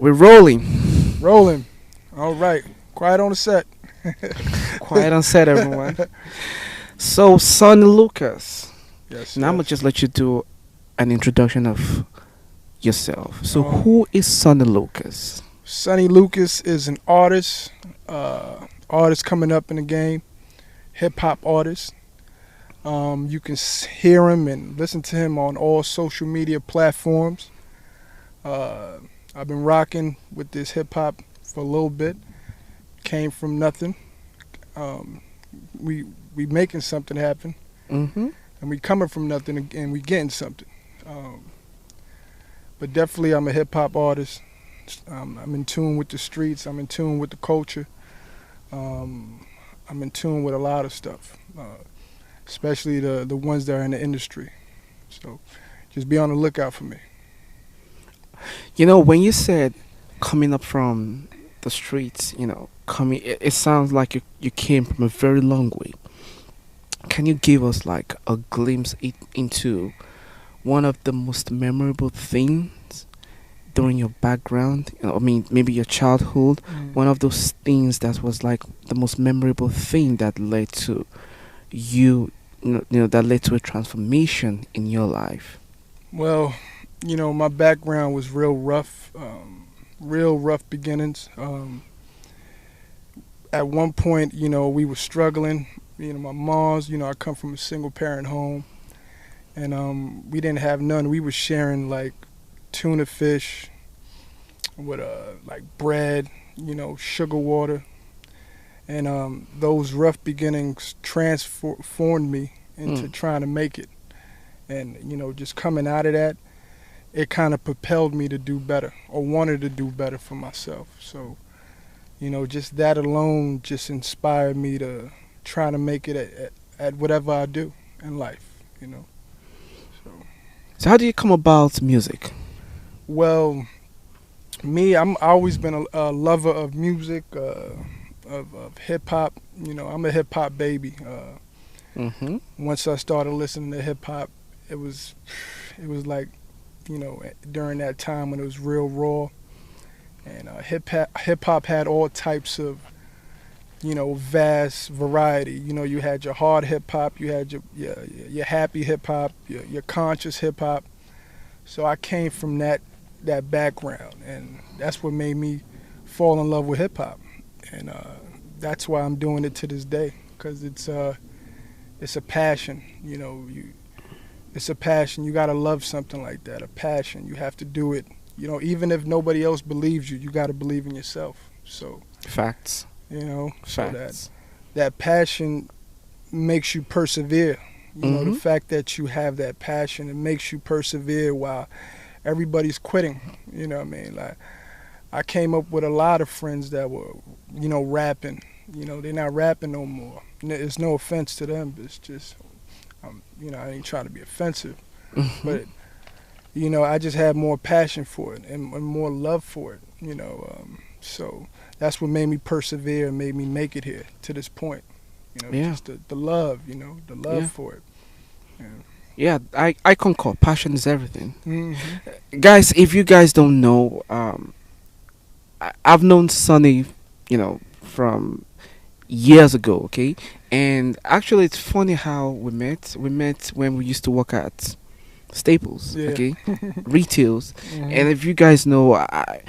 We're rolling. Rolling. All right. Quiet on the set. Quiet on set, everyone. So, Sonny Lucas. Yes. Now I'm gonna just let you do an introduction of yourself. So, Um, who is Sonny Lucas? Sonny Lucas is an artist. Artist coming up in the game. Hip hop artist. You can hear him and listen to him on all social media platforms. I've been rocking with this hip hop for a little bit. Came from nothing. We making something happen, Mm-hmm. and we coming from nothing and we getting something. But definitely, I'm a hip hop artist. I'm in tune with the streets. I'm in tune with the culture. I'm in tune with a lot of stuff, especially the ones that are in the industry. So just be on the lookout for me. You know, when you said coming up from the streets, it sounds like you came from a very long way. Can you give us like a glimpse into one of the most memorable things during your background? I mean, maybe your childhood. One of those things that was like the most memorable thing that led to that led to a transformation in your life. Well, my background was real rough beginnings. At one point, we were struggling. My mom's, I come from a single parent home, and we didn't have none. We were sharing like tuna fish with like bread, sugar water, and those rough beginnings transformed me into trying to make it. And just coming out of that, it kind of propelled me to do better, or wanted to do better for myself. So, just that alone just inspired me to try to make it at whatever I do in life. So how do you come about music? Well, me, I always been a lover of music, of hip hop. I'm a hip hop baby. Mm-hmm. Once I started listening to hip hop, it was like, during that time when it was real raw, and hip hop had all types of, vast variety. You had your hard hip hop, you had your happy hip hop, your conscious hip hop. So I came from that background, and that's what made me fall in love with hip hop, and that's why I'm doing it to this day, because it's a passion. It's a passion. You gotta love something like that. A passion. You have to do it. Even if nobody else believes you, you gotta believe in yourself. So Facts. so that passion makes you persevere. The fact that you have that passion, it makes you persevere while everybody's quitting. You know what I mean? Like, I came up with a lot of friends that were, rapping. They're not rapping no more. It's no offense to them, but it's just, I ain't trying to be offensive, but I just had more passion for it and more love for it. So that's what made me persevere and made me make it here to this point. Just the love, the love for it. Yeah, I concur. Passion is everything. Mm-hmm. Guys, if you guys don't know, I've known Sonny, from years ago, okay? And actually, it's funny how we met. We met when we used to work at Staples, Yeah. okay? Retails. Mm-hmm. And if you guys know, I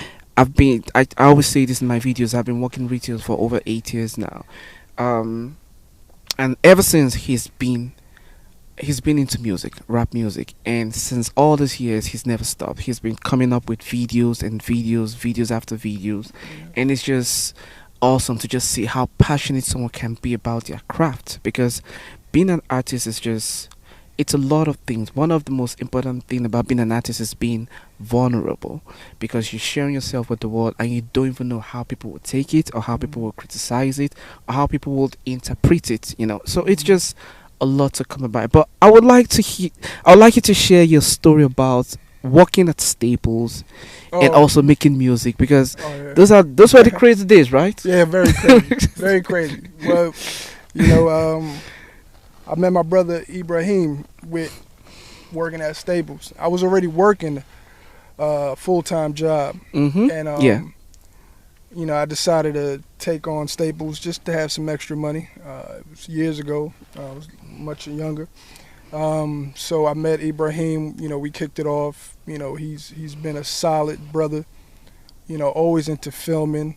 always say this in my videos, I've been working retails for over 8 years now. And ever since he's been into music, rap music, and since all these years he's never stopped. He's been coming up with videos and videos after videos, and it's just awesome to just see how passionate someone can be about their craft, because being an artist is just, it's a lot of things. One of the most important thing about being an artist is being vulnerable, because you're sharing yourself with the world and you don't even know how people will take it, or how people will criticize it, or how people will interpret it, so it's just a lot to come about. But I would like you to share your story about working at Staples and also making music, because those were the crazy days, right? Yeah, very crazy. Very crazy. Well, I met my brother Ibrahim with working at Staples. I was already working full-time job, and Yeah. I decided to take on Staples just to have some extra money. It was years ago. I was much younger. So I met Ibrahim. We kicked it off. He's been a solid brother. Always into filming.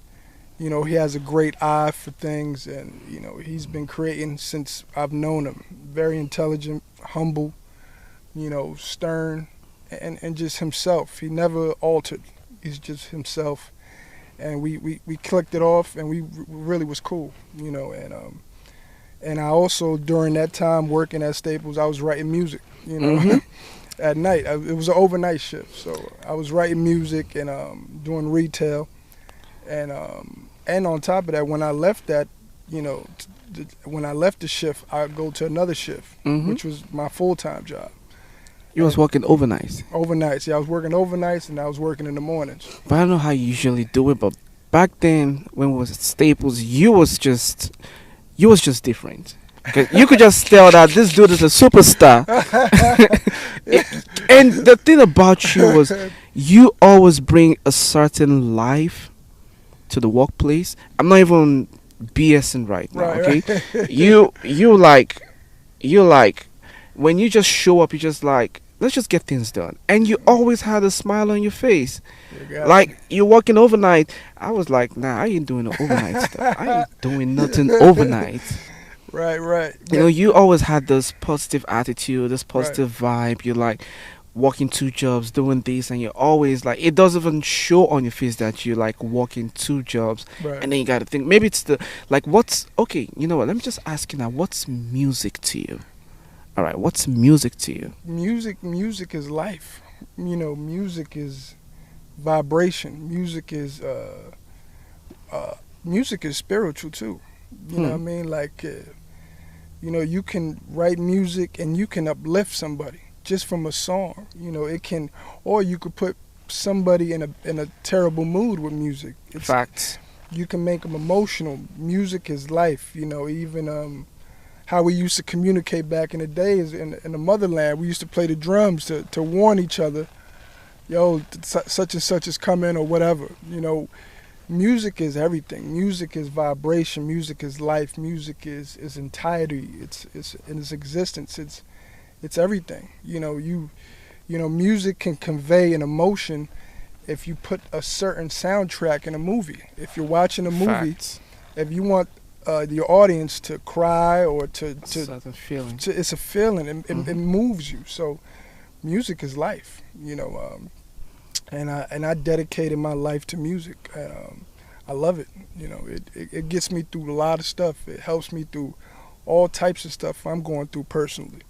He has a great eye for things, and he's been creating since I've known him. Very intelligent, humble, stern, and just himself. He never altered. He's just himself. And we clicked it off, and we really was cool, and I also, during that time working at Staples, I was writing music, at night. It was an overnight shift, so I was writing music and doing retail, and on top of that, when I left that, when I left the shift, I'd go to another shift, which was my full-time job. You was working overnight. Overnights, yeah, I was working overnights, and I was working in the mornings. But I don't know how you usually do it, but back then when we was at Staples, you was just different. 'Cause you could just tell that this dude is a superstar. And the thing about you was you always bring a certain life to the workplace. I'm not even BSing right now, okay? Right. You like when you just show up, you just like, let's just get things done. And you always had a smile on your face. Like, you're working overnight. I was like, nah, I ain't doing the overnight stuff. I ain't doing nothing overnight. Right. You always had this positive attitude, this positive vibe. You're like working two jobs, doing this, and you're always like, it doesn't even show on your face that you're like working two jobs. Right. And then you got to think, maybe it's the, like, okay, you know what? Let me just ask you now, what's music to you? All right, what's music to you? Music is life. Music is vibration. Music is spiritual too. You know what I mean? Like, you can write music and you can uplift somebody just from a song. It can, or you could put somebody in a terrible mood with music. Facts. You can make them emotional. Music is life. Even how we used to communicate back in the days in the motherland. We used to play the drums to warn each other, such and such is coming or whatever. Music is everything. Music is vibration. Music is life. Music is entirety. It's in its existence. It's everything. Music can convey an emotion if you put a certain soundtrack in a movie. If you're watching a movie, Facts. if you want your audience to cry or to Certain feeling. it's a feeling. It moves you. So music is life, and I dedicated my life to music, and I love it. It gets me through a lot of stuff. It helps me through all types of stuff I'm going through personally.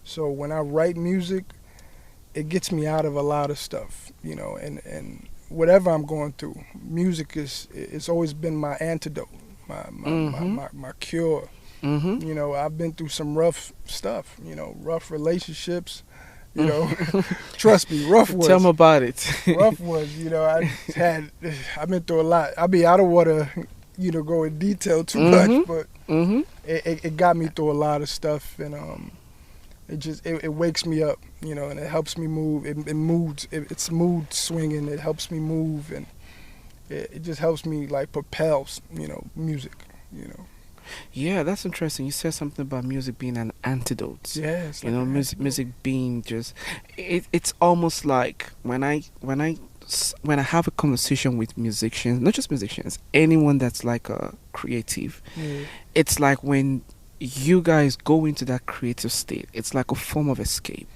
So when I write music, it gets me out of a lot of stuff, and whatever I'm going through, music it's always been my antidote. My cure. I've been through some rough stuff, rough relationships, trust me, rough ones. Tell me about it. Rough ones, I've been through a lot. I don't want to, go in detail too much, but it got me through a lot of stuff, and it wakes me up, and it helps me move. It's mood swinging. It helps me move, and it just helps me like propels, music, Yeah, that's interesting. You said something about music being an antidote. Yeah, it's like an music being just, it's almost like when I have a conversation with musicians, not just musicians, anyone that's like a creative, it's like when you guys go into that creative state, it's like a form of escape.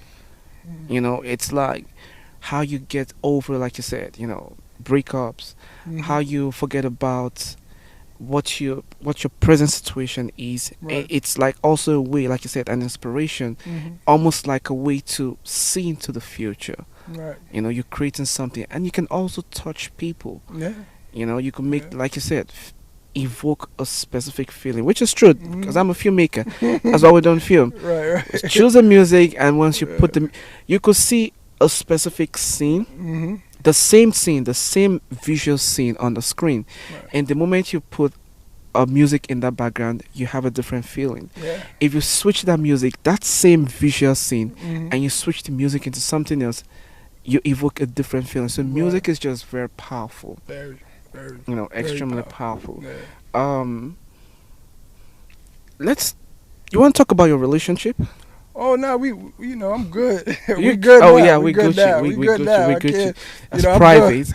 It's like how you get over, like you said, breakups, how you forget about what your present situation is. Right. It's like also a way, like you said, an inspiration, almost like a way to see into the future. Right. You're creating something, and you can also touch people. Yeah. You can make, like you said, evoke a specific feeling, which is true because I'm a filmmaker. That's why we don't film. Right. Choose the music, and once you put you could see a specific scene, the same scene, the same visual scene on the screen, and the moment you put a music in that background, you have a different feeling. Yeah. If you switch that music, that same visual scene, and you switch the music into something else, you evoke a different feeling. So Right. music is just very powerful. Very, very, You know, very extremely powerful. powerful. Yeah. Um, let's. You want to talk about your relationship? Oh no, you know, I'm good. You, We good oh now. yeah, We we good Gucci. now. We We we good Gucci. now. We I Gucci. can't. You That's know, I'm good.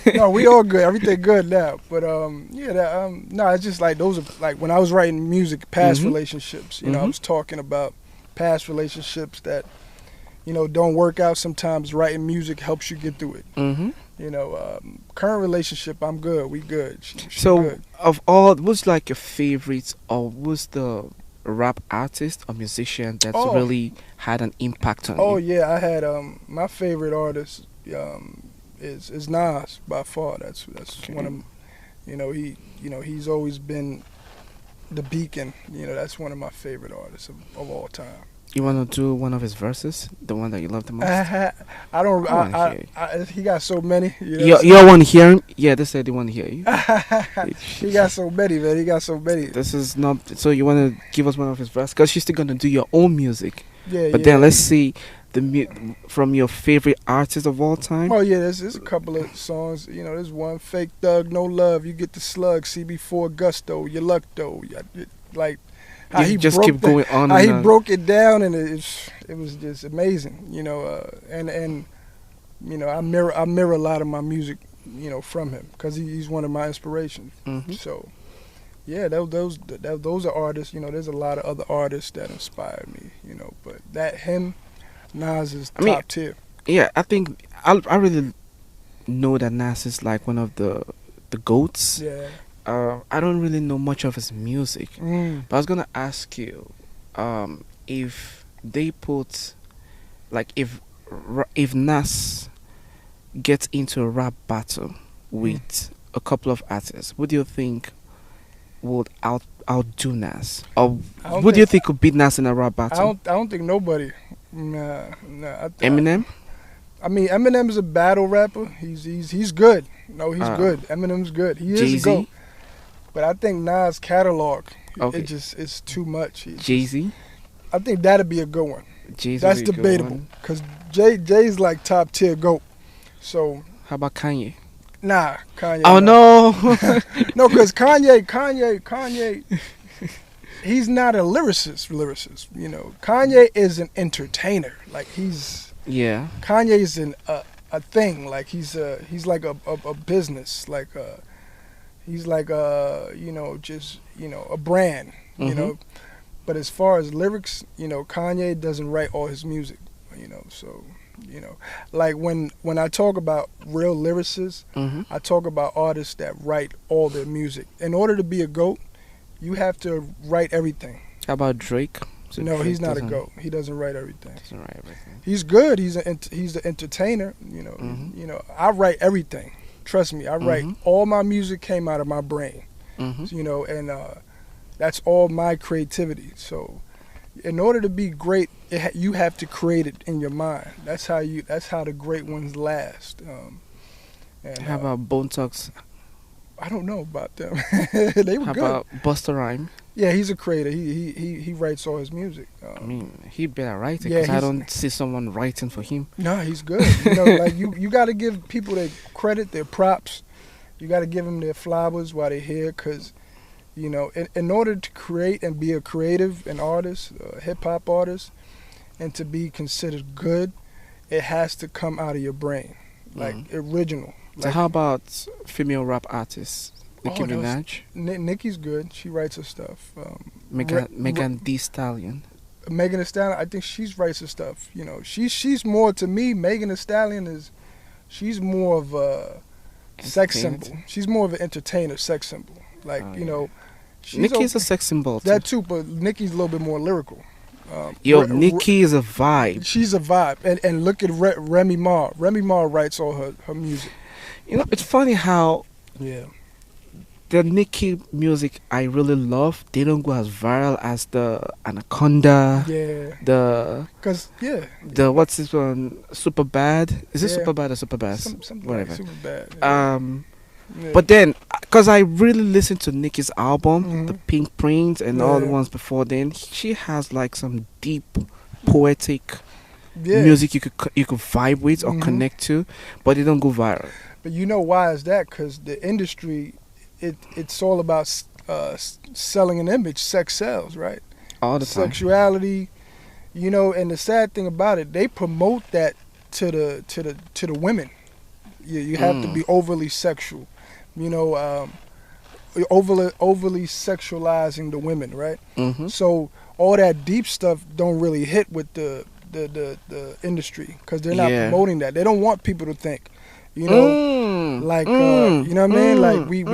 private. No, we all good. Everything good now. But yeah, no, it's just like those are like when I was writing music, past Mhm. relationships. You know, I Mhm. was talking about past relationships that don't work out. Sometimes writing music helps you get through it. Mhm. Current relationship, I'm good. We good. She So, good. of all, what's like your favorite, or what's the rap artist or musician that's Oh, really had an impact on oh you? yeah, I had my favorite artist is Nas by far. That's one Okay. of he's always been the beacon. That's one of my favorite artists of all time. You wanna do one of his verses, the one that you love the most? I don't. I wanna hear it. He got so many. You want to hear him? Yeah, they said they want to hear you. He got so many, man. He got so many. This is not. So you want to give us one of his verses? Because you're still gonna do your own music. Yeah, But yeah. then let's see from your favorite artist of all time. Oh yeah, there's a couple of songs. There's one, Fake Thug, No Love, You Get the Slug, CB4 Gusto, Your Luck Though. Like how You he just broke keep going on how and he on. broke it down, and it was just amazing. And I mirror a lot of my music, from him because he's one of my inspirations. Hmm. So yeah, those are artists. There's a lot of other artists that inspired me. But Nas is I mean, top tier. yeah, I think I really know that Nas is like one of the goats. Yeah. I don't really know much of his music, Mm. but I was gonna ask you, if they put, like, if Nas gets into a rap battle with a couple of artists, what do you think would outdo Nas, or I don't what do you think think could beat Nas in a rap battle? I don't think nobody. Nah. Eminem. I mean, Eminem's a battle rapper. He's good. No, he's Uh, good. Eminem's good. He is Jay a goat. Z. But I think Nas' catalog, Okay. it's too much. Jay Z. I think that'd be a good one. Jay Z. That's debatable because Jay's like top tier goat. So How about Kanye? nah, Kanye. Oh nah. no. No, because Kanye, he's not a lyricist. Kanye is an entertainer. Like Yeah. Kanye's a thing. Like he's like a business. Like he's like just a brand. Mhm. But as far as lyrics, Kanye doesn't write all his music. So like when I talk about real lyricists, Mhm. I talk about artists that write all their music. In order to be a GOAT, you have to write everything. How about Drake? So No, Drake he's not a doesn't- GOAT. He doesn't write everything. Doesn't write everything. He's good. He's the entertainer. Mhm. I write everything. Trust me, I write Mhm. all my music came out of my brain. Mhm. And that's all my creativity. So, in order to be great, you have to create it in your mind. That's how the great ones last. And How about Bone Thugs? I don't know about them. They were How good. about Busta Rhyme? Yeah, he's a creator. He writes all his music. I mean, he better write it yeah, because I he's- don't see someone writing for him. No, he's good. Like you got to give people their credit, their props. You got to give them their flowers while they're here, because in order to create and be a creative, an artist, a hip hop artist, and to be considered good, it has to come out of your brain, like original. So Like, how about female rap artists? Nicki Oh, those- Minaj, Nicki's good. She writes her stuff. Megan Thee Stallion. Megan Thee Stallion, I think she writes her stuff. She's more, to me. Megan Thee Stallion she's more of a sex Entertainment. symbol. She's more of an entertainer, sex symbol. Like Oh, she's Nicki's a sex symbol too. that too, but Nicki's a little bit more lyrical. Yo, Re- Nicki is a vibe. She's a vibe, and look at Remy Ma. Remy Ma writes all her music. It's funny how Yeah. the Nicki music I really love, they don't go as viral as the Anaconda, Yeah. the what's this one, Super Bad? Is it Yeah. Super Bad or Super Bad? Something Whatever. like super bad. Yeah. Yeah. But then, because I really listened to Nicki's album, Mhm. the Pink Prince, and all the Yeah. ones before then, she has like some deep, poetic Yeah. music you could vibe with or Mhm. connect to, but they don't go viral But you know why is that? Because the industry, it's all about selling an image. Sex sells, right? all the time. Sexuality, you know. And the sad thing about it, they promote that to the women. You have to be overly sexual, you know, overly sexualizing the women, right? Mm-hmm. So all that deep stuff don't really hit with the industry because they're not Yeah. promoting that. They don't want people to think, you know, like you know what I mean. Like we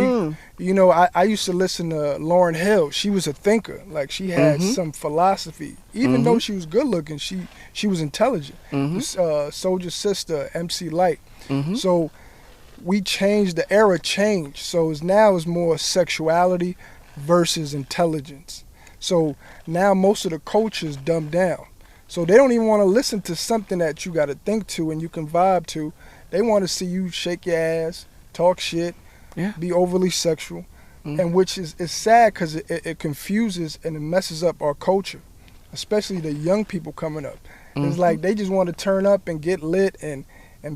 you know, I used to listen to Lauryn Hill. She was a thinker. Like she had some philosophy. Even though she was good looking, she was intelligent. Soulja Sister, MC Light. So we changed, the era changed. So now it's more sexuality versus intelligence. So now most of the culture's dumbed down. So they don't even want to listen to something that you got to think to and you can vibe to. They want to see you shake your ass, talk shit, be overly sexual, and which is sad because it confuses and it messes up our culture, especially the young people coming up. It's like they just want to turn up and get lit and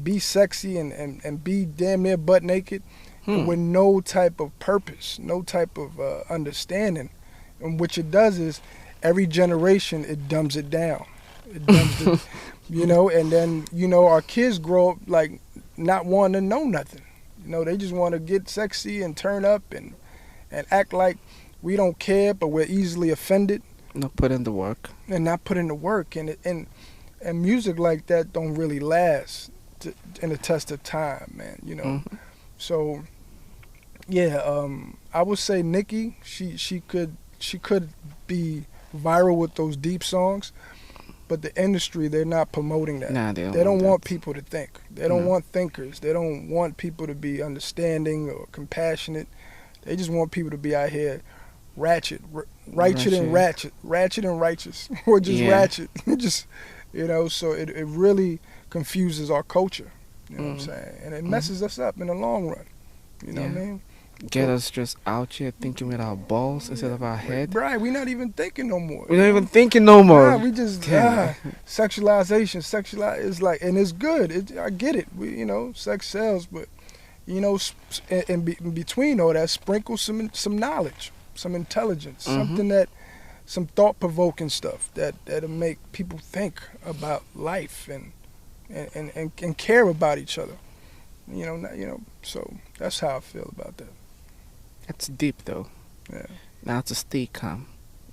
be sexy and be damn near butt naked with no type of purpose, no type of understanding. And what it does is every generation it dumbs it down. It dumbs it, you know, and then, you know, our kids grow up like not wanting to know nothing. You know, they just want to get sexy and turn up and act like we don't care, but we're easily offended. Not put in the work. And not put in the work. And music like that don't really last in the test of time, man, you know. So, yeah, I would say Nicki, she could be viral with those deep songs, but the industry, they're not promoting that. Nah, they don't want people to think. They don't want thinkers. They don't want people to be understanding or compassionate. They just want people to be out here ratchet and righteous, or just ratchet. Just, you know, so it really confuses our culture. You know what I'm saying? And it messes us up in the long run. You know what I mean? Get us just out here thinking with our balls instead of our head. Right, we're not even thinking no more. We're not even thinking no more. Nah, we just sexualization. It's like, and it's good. I get it. You know, sex sells, but you know, in between all that, sprinkle some knowledge, some intelligence, something some thought provoking stuff that'll make people think about life and care about each other. You know, so that's how I feel about that. That's deep though. Yeah. Now to stay calm.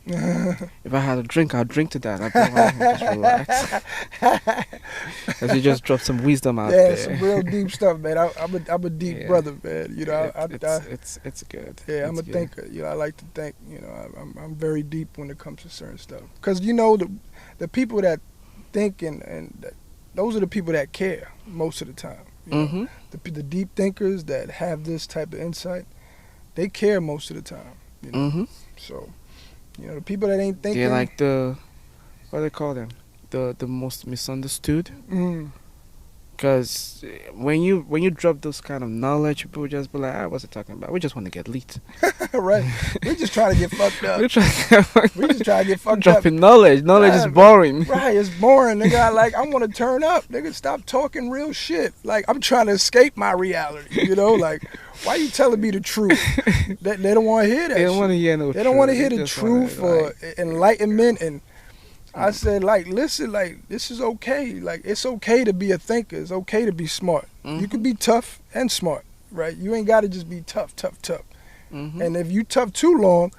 If I had a drink, I'd drink to that. I'd just relax. As you just drop some wisdom out there. Yeah, some real deep stuff, man. I'm a deep brother, man. You know, it's good. Yeah, I'm a thinker. You know, I like to think. You know, I'm very deep when it comes to certain stuff. Because you know, the people that think and those are the people that care most of the time. You know? The deep thinkers that have this type of insight, they care most of the time. You know? So, you know, the people that ain't thinking, they're like what do they call them? The most misunderstood. Because when you drop those kind of knowledge, people just be like, what's it talking about? We just want to get lit. Right. We just trying to get fucked up. We just trying to get fucked Dropping knowledge. Knowledge is boring. Right, it's boring. Nigga, like, I want to turn up. Nigga, stop talking real shit. Like, I'm trying to escape my reality, you know? Like, why you telling me the truth? They don't want to hear that. They don't want to hear no truth. They don't want to hear the truth or enlightenment. And I said, like, listen, like, this is okay. Like, it's okay to be a thinker. It's okay to be smart. You can be tough and smart, right? You ain't got to just be tough. And if you tough too long,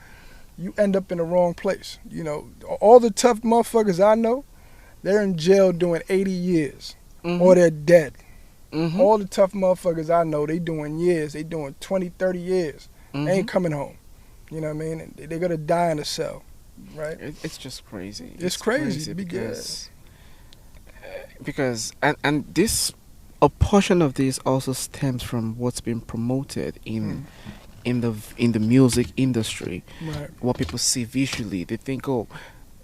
you end up in the wrong place. You know, all the tough motherfuckers I know, they're in jail doing 80 years or they're dead. All the tough motherfuckers I know, they doing years. They doing 20, 30 years. They ain't coming home. You know what I mean? They're going to die in a cell. Right, it's just crazy. It's crazy because this, a portion of this also stems from what's been promoted in the music industry. Right. What people see visually, they think, oh,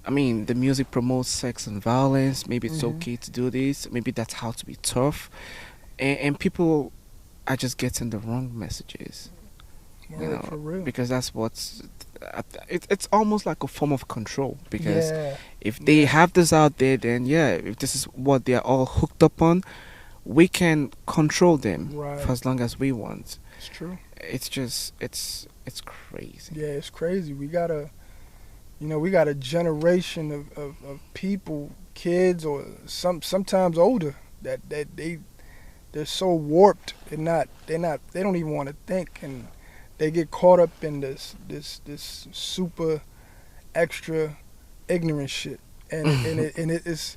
I mean, the music promotes sex and violence. Maybe it's okay to do this. Maybe that's how to be tough, and people are just getting the wrong messages. You For know, real. because that's what's. It's almost like a form of control because Yeah. if they Yeah. have this out there, then yeah, if this is what they're all hooked up on, we can control them Right. for as long as we want. It's true. It's just it's crazy. Yeah, it's crazy. We got a generation of people, kids or sometimes older that they're so warped and they don't even want to think, and they get caught up in this super extra ignorant shit, and it's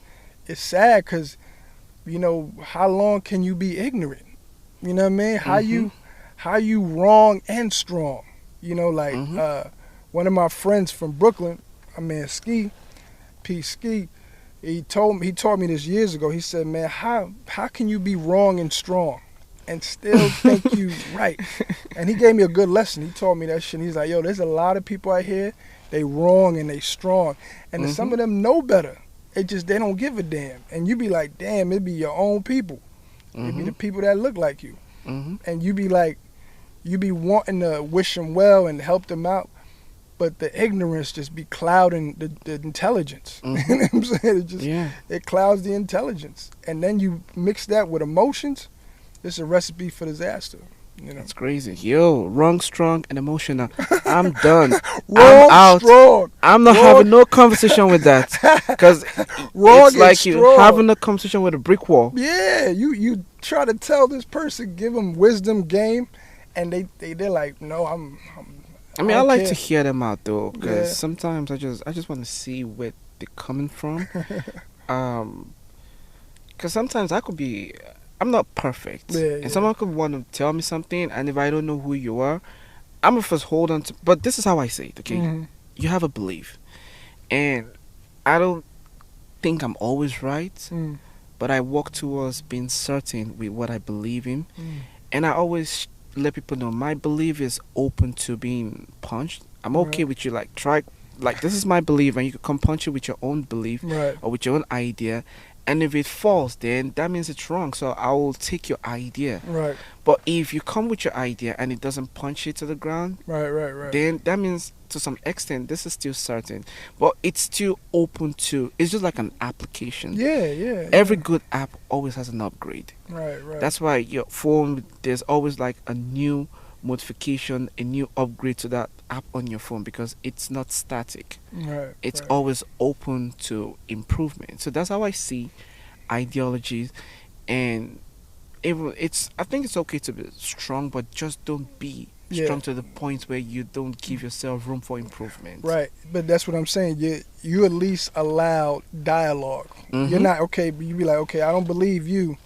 sad because how long can you be ignorant? You know what I mean? How you wrong and strong? Like one of my friends from Brooklyn, Ski, P Ski. He taught me this years ago. He said, "Man, how can you be wrong and strong, and still think you right?" And he gave me a good lesson. He taught me that shit. And he's like, "Yo, there's a lot of people out here. They wrong and they strong, and some of them know better. They don't give a damn. And you be like, damn, it be your own people. It be the people that look like you, and you be like, you be wanting to wish them well and help them out." But the ignorance just be clouding the intelligence. You know what I'm saying? It clouds the intelligence. And then you mix that with emotions, it's a recipe for disaster. It's crazy. Yo, wrong, strong, and emotional. I'm done. Wrong, I'm out. Strong. I'm not having no conversation with that. Because it's like you having a conversation with a brick wall. Yeah, you try to tell this person, give them wisdom, game, and they're like, no, I like to hear them out though, because sometimes I just want to see where they're coming from. Because sometimes I'm not perfect, and someone could want to tell me something, and if I don't know who you are, I'm gonna first hold on to. But this is how I say it, okay? You have a belief, and I don't think I'm always right, but I walk towards being certain with what I believe in, and I always let people know my belief is open to being punched. I'm okay with you, like, try, like, this is my belief, and you can come punch it with your own belief or with your own idea, and if it falls, then that means it's wrong, so I will take your idea. But if you come with your idea and it doesn't punch it to the ground, then that means to some extent this is still certain, but it's still open to. It's just like an application. Every good app always has an upgrade. That's why your phone, there's always like a new modification, a new upgrade to that app on your phone, because it's not static. It's always open to improvement. So that's how I see ideologies. And I think it's okay to be strong, but just don't be strong to the point where you don't give yourself room for improvement. But that's what I'm saying. You at least allow dialogue. You're not okay, but you be like, okay, I don't believe you.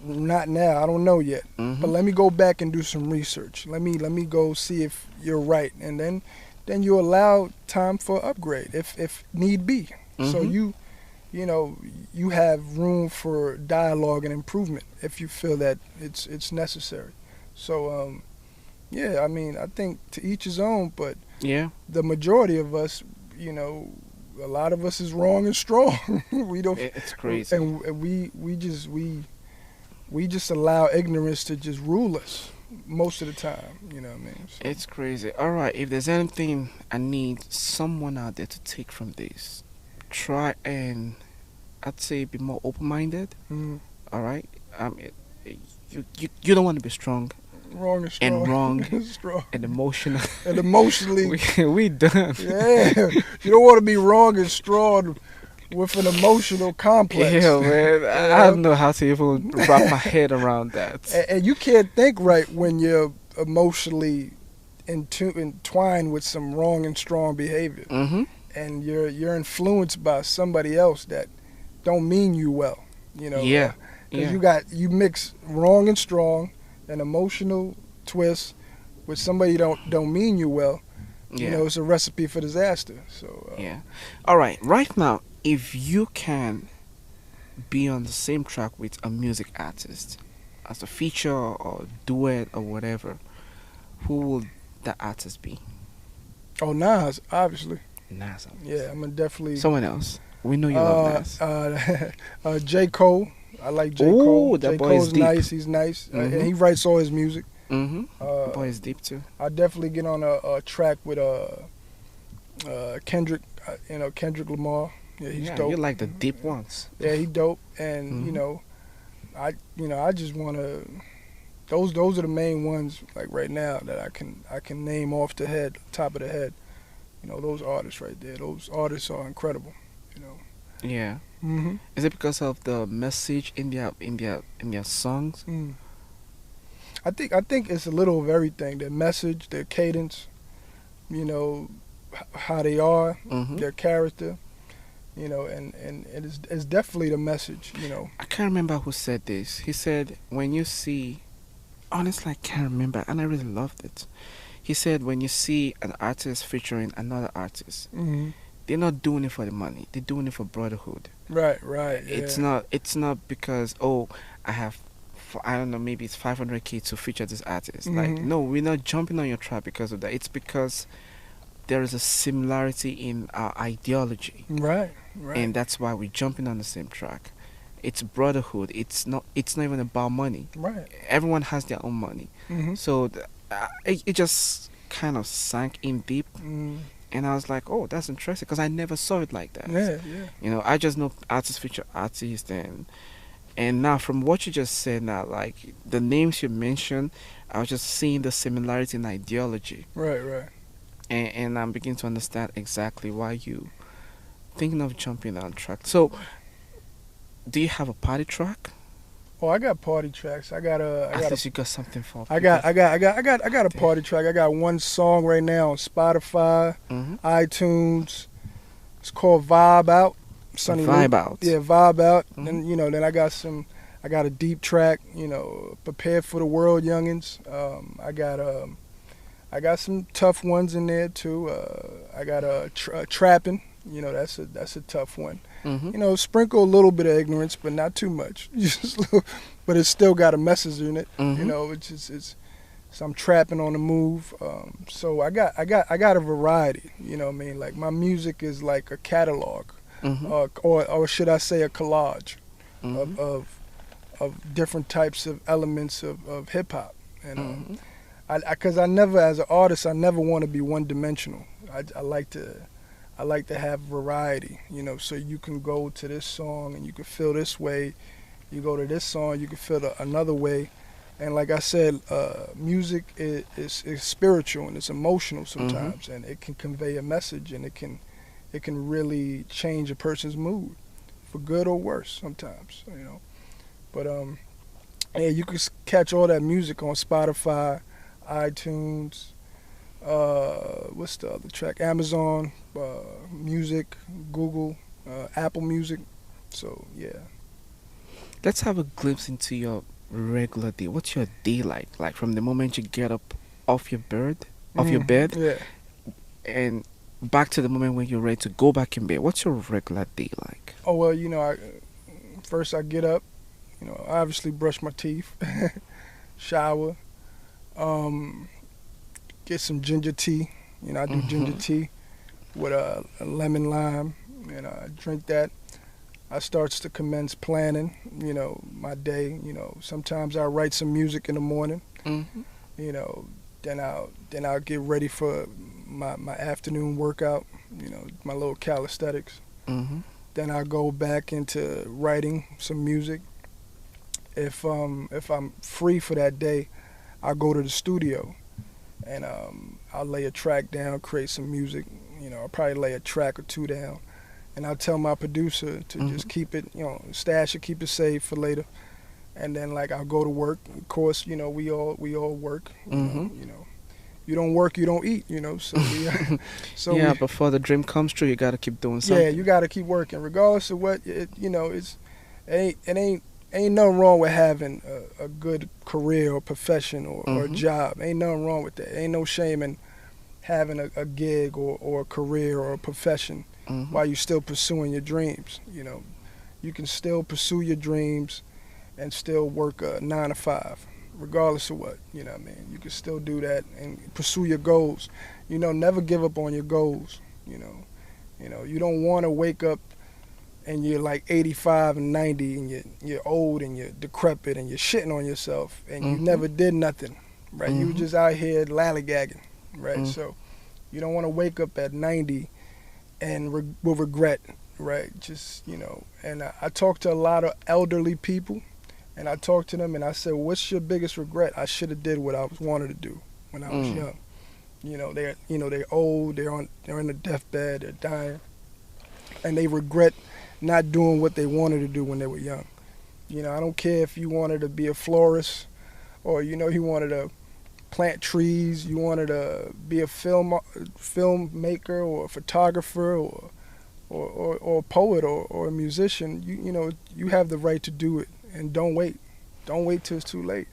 Not now. I don't know yet. But let me go back and do some research. Let me go see if you're right, and then you allow time for upgrade if need be. So you have room for dialogue and improvement if you feel that it's necessary. So I think to each his own, but the majority of us, a lot of us is wrong and strong. We don't. It's crazy. And we just allow ignorance to just rule us most of the time. You know what I mean? So. It's crazy. All right, if there's anything I need someone out there to take from this, try and, I'd say, be more open-minded. All right, you don't want to be strong. Wrong and strong. And wrong strong. And emotional. And emotionally. we done. Yeah. You don't want to be wrong and strong with an emotional complex. Yeah, man. I don't know how to even wrap my head around that. And you can't think right when you're emotionally entwined with some wrong and strong behavior. And you're influenced by somebody else that don't mean you well. Because you mix wrong and strong, an emotional twist with somebody don't mean you well. It's a recipe for disaster. So all right now, if you can be on the same track with a music artist as a feature or duet or whatever, who will that artist be? Oh, Nas, obviously. Nas, obviously. Yeah, I'm gonna definitely. Someone else. We know you love Nas. J. Cole. I like J. Cole. That J. boy is Cole's deep. nice. He's nice, and he writes all his music. Boy is deep too. I definitely get on a track with Kendrick. Kendrick Lamar. Yeah, he's dope. You like the deep ones. Yeah, he dope, and I just wanna. Those are the main ones like right now that I can name off the top of the head. Those artists right there. Those artists are incredible. Yeah. Mm-hmm. Is it because of the message in their songs? I think it's a little of everything. Their message, their cadence, how they are, their character, and it's definitely the message. I can't remember who said this. He said, when you see, honestly, I can't remember, and I really loved it. He said, when you see an artist featuring another artist, they're not doing it for the money. They're doing it for brotherhood. Right. Yeah. It's not because I have, I don't know, maybe it's 500K to feature this artist. Like, no, we're not jumping on your trap because of that. It's because there is a similarity in our ideology. Right. And that's why we're jumping on the same track. It's brotherhood. It's not even about money. Right. Everyone has their own money. So it just kind of sank in deep. And I was like, oh, that's interesting, because I never saw it like that. Yeah. I just know artists feature artists, and now from what you just said now, like the names you mentioned, I was just seeing the similarity in ideology. Right. And I'm beginning to understand exactly why you thinking of jumping on track. So, do you have a party track? Oh, I got party tracks. At least you got something for people. I got a party track. I got one song right now on Spotify, iTunes. It's called Vibe Out. Vibe Out. Yeah, Vibe Out. And then I got a deep track. Prepared for the World, Youngins. I got some tough ones in there too. I got Trapping. That's a tough one. Sprinkle a little bit of ignorance, but not too much. But it's still got a message in it. So I'm trapping on the move. So I got a variety. Like my music is like a catalog, or should I say a collage of different types of elements of hip hop. And because I never, as an artist, I never want to be one dimensional. I like to have variety, so you can go to this song and you can feel this way. You go to this song, you can feel another way. And like I said, music is spiritual and it's emotional sometimes, and it can convey a message, and it can really change a person's mood, for good or worse sometimes, But yeah, you can catch all that music on Spotify, iTunes. What's the other track? Amazon Music, Google, Apple Music. So yeah. Let's have a glimpse into your regular day. What's your day like? Like from the moment you get up off your bed, Yeah. and back to the moment when you're ready to go back in bed. What's your regular day like? Oh well, first I get up. I obviously brush my teeth, shower, get some ginger tea. I do ginger tea with a lemon lime, and I drink that. I starts to commence planning, my day. Sometimes I write some music in the morning. Then I'll get ready for my afternoon workout. My little calisthenics. Then I go back into writing some music. If I'm free for that day, I go to the studio, and I'll lay a track down, create some music. I'll probably lay a track or two down, and I'll tell my producer to just keep it, stash it, keep it safe for later. And then I'll go to work. Of course, we all work. You don't work, you don't eat. So yeah, before the dream comes true, you gotta keep doing something. Yeah, you gotta keep working, regardless of what it ain't nothing wrong with having a good career or profession or a job. Ain't nothing wrong with that. Ain't no shame in having a gig or a career or a profession while you're still pursuing your dreams. You can still pursue your dreams and still work a 9 to 5, regardless of what. You can still do that and pursue your goals. Never give up on your goals. You don't want to wake up and you're like 85 and 90 and you're old and you're decrepit and you're shitting on yourself and you never did nothing. right? You were just out here lollygagging, right? So you don't want to wake up at 90 and will regret, right? Just, and I talk to a lot of elderly people, and I talk to them and I said, what's your biggest regret? I should have did what I wanted to do when I was young. They're old, they're in the deathbed, they're dying, and they regret not doing what they wanted to do when they were young. I don't care if you wanted to be a florist, or you wanted to plant trees, you wanted to be a filmmaker or a photographer or a poet or a musician. You have the right to do it, and don't wait till it's too late,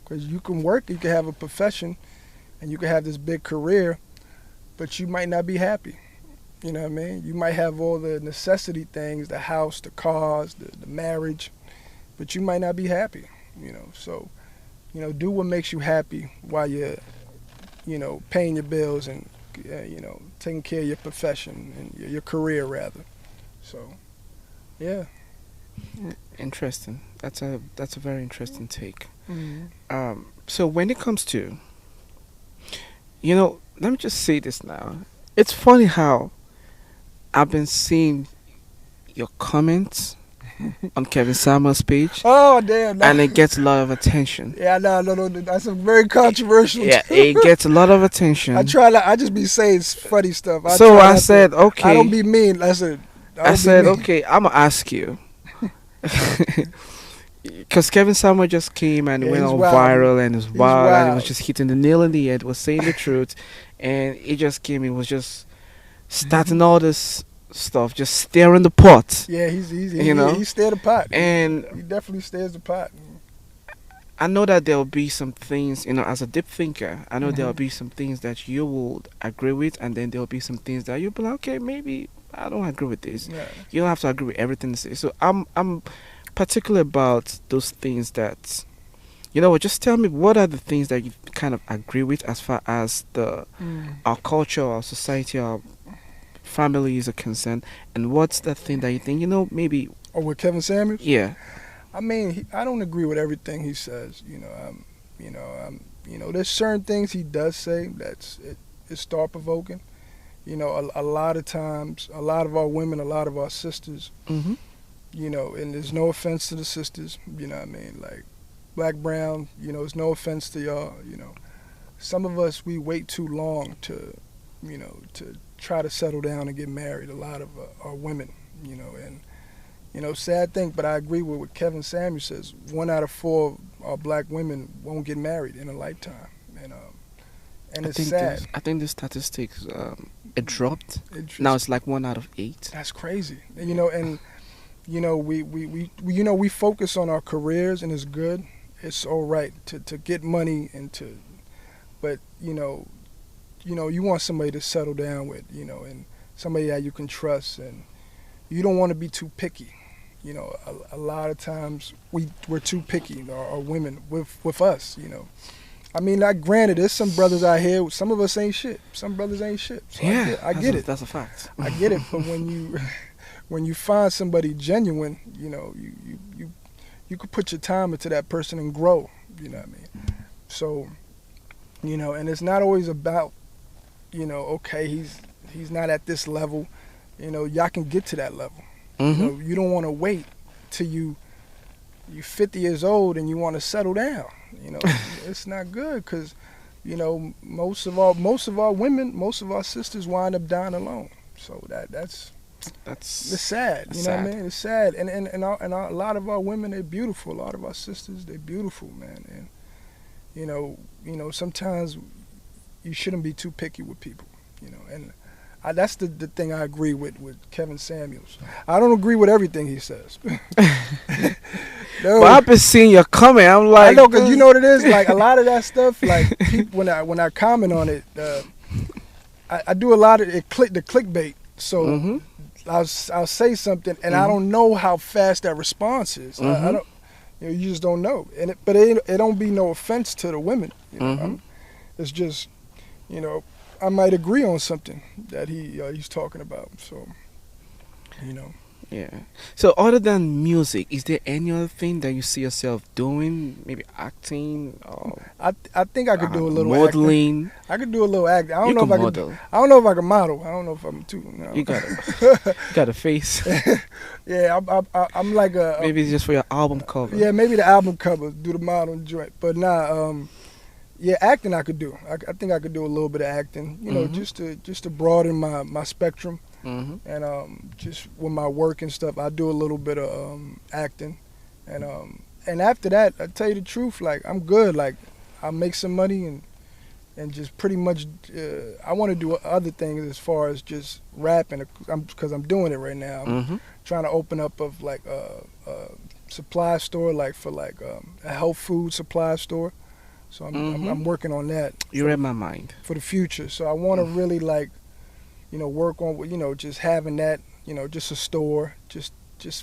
because you can work, you can have a profession, and you can have this big career, but you might not be happy. You know what I mean? You might have all the necessity things, the house, the cars, the marriage, but you might not be happy. So do what makes you happy while you're paying your bills and taking care of your profession and your career rather. So yeah. Interesting. That's a very interesting take. So when it comes to, let me just say this now. It's funny how I've been seeing your comments on Kevin Samuel's page. Oh, damn. No. And it gets a lot of attention. Yeah, no. That's a very controversial. Yeah, it gets a lot of attention. I just be saying funny stuff. I said, okay. I don't be mean. I said, okay, I'm going to ask you. Because Kevin Samuel just came and went all viral, and it was wild, and it was just hitting the nail in the head, was saying the truth, and it just came, it was just starting all this stuff, just stirring the pot. Yeah, he stirred the pot. And he definitely stirs the pot. I know that there'll be some things, as a deep thinker, I know there'll be some things that you would agree with, and then there'll be some things that you'll be like, okay, maybe I don't agree with this. Yeah. You don't have to agree with everything they say. So I'm particular about those things that, just tell me, what are the things that you kind of agree with as far as our culture, our society, our families are concerned, and what's the thing that you think, maybe... Or with Kevin Samuels? Yeah. I mean, I don't agree with everything he says. There's certain things he does say that's it's thought provoking. A lot of times, a lot of our women, a lot of our sisters, and there's no offense to the sisters. You know what I mean? Like black, brown. There's no offense to y'all. Some of us, we wait too long to try to settle down and get married. A lot of our women, and sad thing, but I agree with what Kevin Samuels says. 1 out of 4 black women won't get married in a lifetime, and it's sad. I think the statistics it dropped. Now it's like 1 out of 8. That's crazy. And we focus on our careers, and it's good. It's all right to get money and but you want somebody to settle down with, and somebody that you can trust, and you don't want to be too picky. A lot of times we're too picky, our women with us. I mean, like, granted, there's some brothers out here. Some of us ain't shit. Some brothers ain't shit. So yeah, I get it. That's a fact. I get it. But when you find somebody genuine, you could put your time into that person and grow. You know what I mean? So, and it's not always about, okay, he's not at this level. Y'all can get to that level. You don't want to wait till you're 50 years old and you want to settle down. It's not good, because most of our women, most of our sisters wind up dying alone. So it's sad. What I mean? It's sad. And a lot of our women, they're beautiful. A lot of our sisters, they're beautiful, man. And sometimes you shouldn't be too picky with people. And that's the thing I agree with Kevin Samuels. I don't agree with everything he says. No. But I've been seeing your comment. I'm like, I know, because you know what it is. Like, a lot of that stuff, like, people, when I comment on it, I do a lot of the clickbait. So I'll say something, and I don't know how fast that response is. I don't. You just don't know. But it don't be no offense to the women. It's just, I might agree on something that he's talking about. So, Yeah. So other than music, is there any other thing that you see yourself doing? Maybe acting or I think I I could do don't a know, little acting. modeling? I could do a little acting. I don't You know if can I could. model. I don't know if I can model. I don't know if I'm too. You got a you got a face. Yeah, I'm like Maybe it's just for your album cover. yeah, maybe the album cover, do the modeling joint, but nah. Yeah, acting I could do. I think I could do a little bit of acting. You know, Mhm. just to broaden my spectrum, Mhm. and just with my work and stuff, I do a little bit of acting, and after that, I tell you the truth, like I'm good. Like I make some money and just pretty much I want to do other things as far as just rapping, because I'm doing it right now. I'm Mhm. trying to open up of like a supply store, like for like a health food supply store. So I'm working on that You read my mind. for the future. So I want to really like, you know, work on, you know, just having that, you know, just a store, just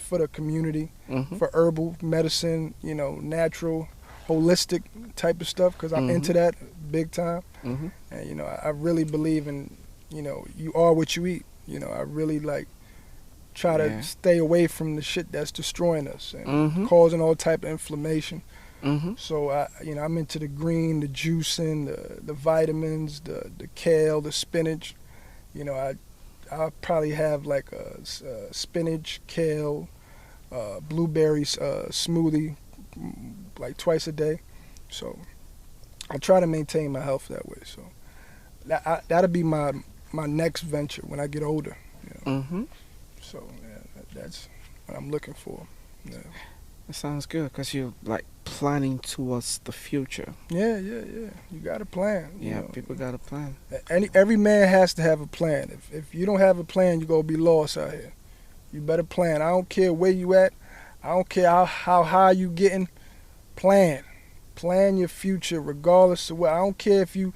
for the community, Mhm. for herbal medicine, you know, natural, holistic type of stuff, because I'm into that big time. Mhm. And you know, I really believe in, you know, you are what you eat. You know, I really like try Yeah. to stay away from the shit that's destroying us and Mhm. causing all type of inflammation. Mhm. So you know, I'm into the green, the juicing, the vitamins, the kale, the spinach. You know, I'll probably have like a spinach, kale, blueberries smoothie like twice a day. So I try to maintain my health that way. So that'll be my next venture when I get older. You know? Mhm. So yeah, that's what I'm looking for. Yeah. It sounds good because you're like planning towards the future. Yeah. You got a plan. You Yeah, know. people got a plan. Every man has to have a plan. If you don't have a plan, you're gonna be lost out here. You better plan. I don't care where you at. I don't care how high you getting. Plan. Plan your future regardless of what. I don't care if you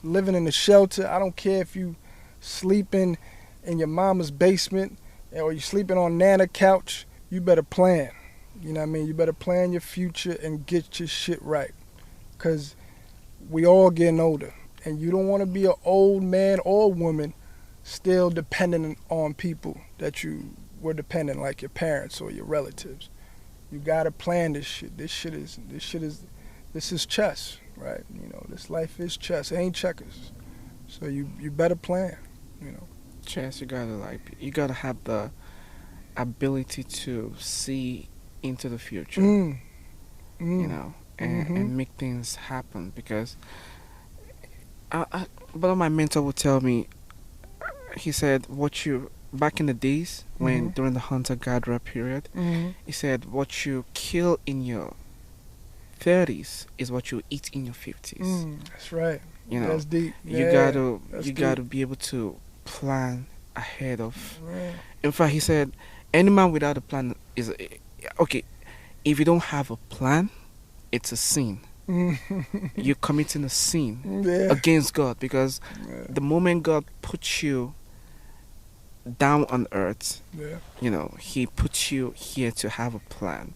living in a shelter. I don't care if you sleeping in your mama's basement or you sleeping on Nana couch. You better plan. You know what I mean? You better plan your future and get your shit right. Because we all getting older. And you don't want to be an old man or woman still dependent on people that you were dependent, like your parents or your relatives. You got to plan this shit. This is chess, right? You know, this life is chess. It ain't checkers. So you better plan, you know. Chance, you gotta have the ability to see into the future. You know, and make things happen because one of my mentor would tell me, he said, back in the days when during the hunter-gatherer period, he said, what you kill in your 30s is what you eat in your 50s. That's right. You know, That's deep. you gotta be able to plan ahead of. Right. In fact, he said, any man without a plan is okay. If you don't have a plan, it's a sin. You're committing a sin against God because the moment God puts you down on earth, you know, He puts you here to have a plan,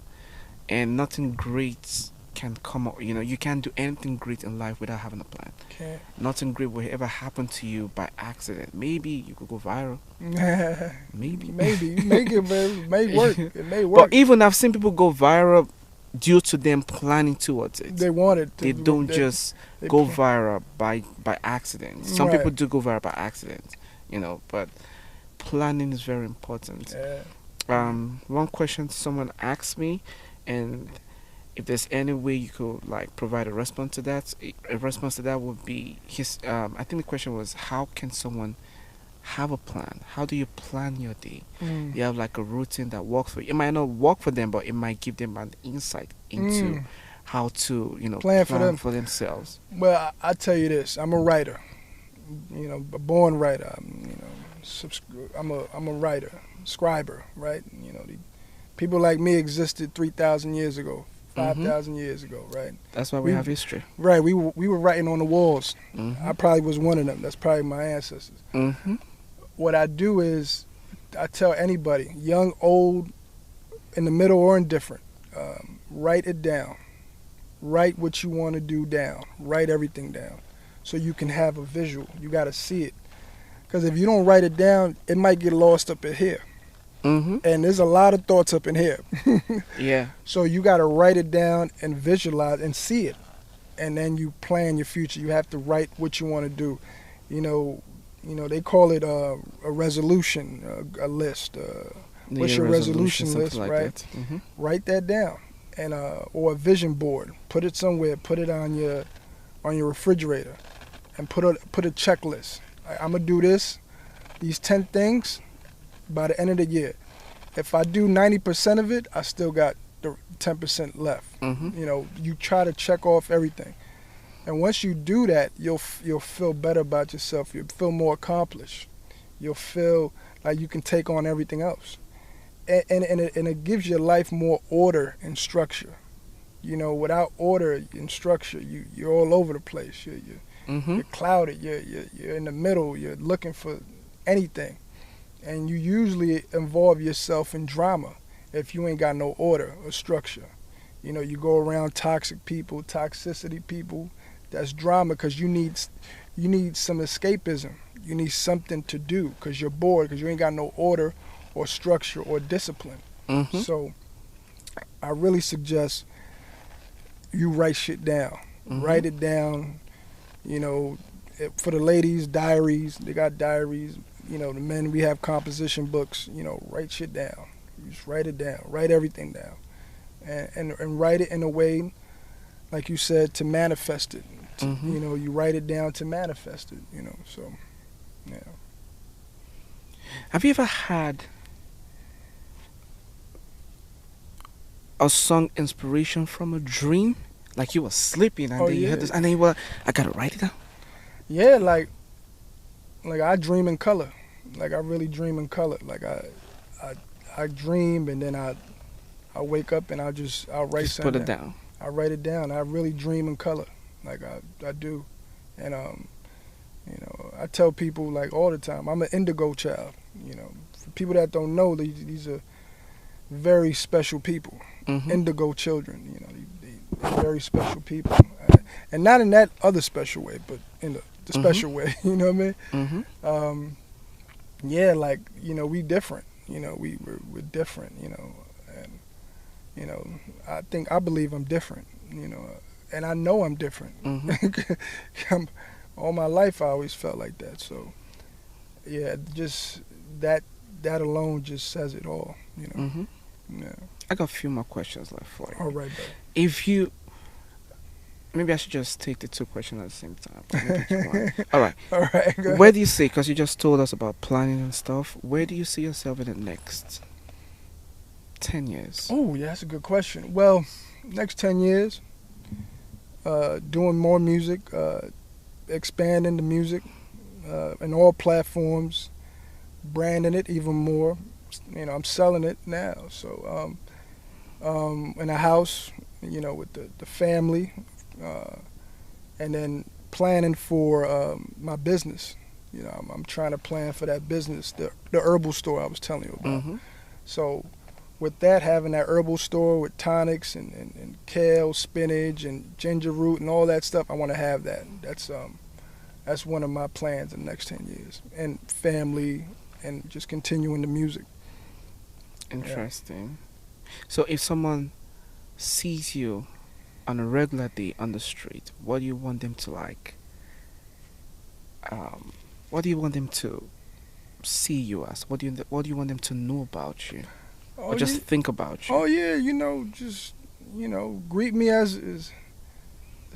and nothing great can come up. You know, you can't do anything great in life without having a plan. Okay. Nothing great will ever happen to you by accident. Maybe you could go viral. Maybe. You make it, but it may work. It may work. But even I've seen people go viral due to them planning towards it. They want it. They don't just go viral by accident. Some people do go viral by accident, you know, but planning is very important. One question someone asked me, and if there's any way you could like provide a response to that, would be I think the question was, how can someone have a plan? How do you plan your day? You have like a routine that works for you. It might not work for them, but it might give them an insight into how to, you know, plan for themselves. Well, I tell you this, I'm a writer. You know, a born writer. You know, I'm a writer, scriber, right? You know, people like me existed 3,000 years ago. 5,000 years ago, right? That's why we have history. Right, we were writing on the walls. I probably was one of them. That's probably my ancestors. What I do is, I tell anybody, young, old, in the middle, or indifferent, write it down. Write what you want to do down. Write everything down, so you can have a visual. You got to see it, because if you don't write it down, it might get lost up in here. And there's a lot of thoughts up in here. Yeah. So you got to write it down and visualize and see it. And then you plan your future. You have to write what you want to do. You know, they call it a resolution, a list. What's your resolution list, like right? Write that down, and or a vision board. Put it somewhere. Put it on your refrigerator, and put a checklist. I'm gonna do these 10 things by the end of the year. If I do 90% of it, I still got the 10% left. You know, you try to check off everything, and once you do that, you'll feel better about yourself. You'll feel more accomplished. You'll feel like you can take on everything else, and it gives your life more order and structure. You know, without order and structure, you're all over the place. You're clouded. You're in the middle. You're looking for anything, and you usually involve yourself in drama if you ain't got no order or structure. You know, you go around toxic people, toxicity people. That's drama because you need some escapism. You need something to do because you're bored because you ain't got no order or structure or discipline. So I really suggest you write shit down. Write it down. You know, for the ladies, diaries. They got diaries. You know, the men, we have composition books. You know, write shit down. You just write it down. Write everything down. And write it in a way, like you said, to manifest it. You know, you write it down to manifest it, you know, so, yeah. Have you ever had a song inspiration from a dream? Like you were sleeping and then you had this, and then you were, I gotta write it down? Yeah, like I dream in color. Like I really dream in color. Like I dream and then I wake up and I'll write just something put it down. I write it down. I really dream in color. Like I do. And you know, I tell people like all the time, I'm an indigo child. You know, for people that don't know, these are very special people. Indigo children, you know, they're very special people. And not in that other special way, but in the special way, you know what I mean? Yeah, like, you know, we different. You know, we're different, you know. And, you know, I believe I'm different, you know. And I know I'm different. All my life I always felt like that. So, yeah, just that alone just says it all, you know. Yeah. I got a few more questions left for you. All right, bro. If you... Maybe I should just take the two questions at the same time. All right. All right. Where do you see, because you just told us about planning and stuff, where do you see yourself in the next 10 years? Oh, yeah, that's a good question. Well, next 10 years... doing more music, expanding the music in all platforms, branding it even more. You know, I'm selling it now. So in a house, you know, with the family, and then planning for my business. You know, I'm trying to plan for that business, the herbal store I was telling you about. So with that, having that herbal store with tonics and kale, spinach, and ginger root and all that stuff, I want to have that. That's one of my plans in the next 10 years. And family and just continuing the music. Interesting. So if someone sees you on a regular day on the street, what do you want them to like? What do you want them to see you as? What do you want them to know about you? Or just think about you? Oh yeah, you know, just, you know, greet me as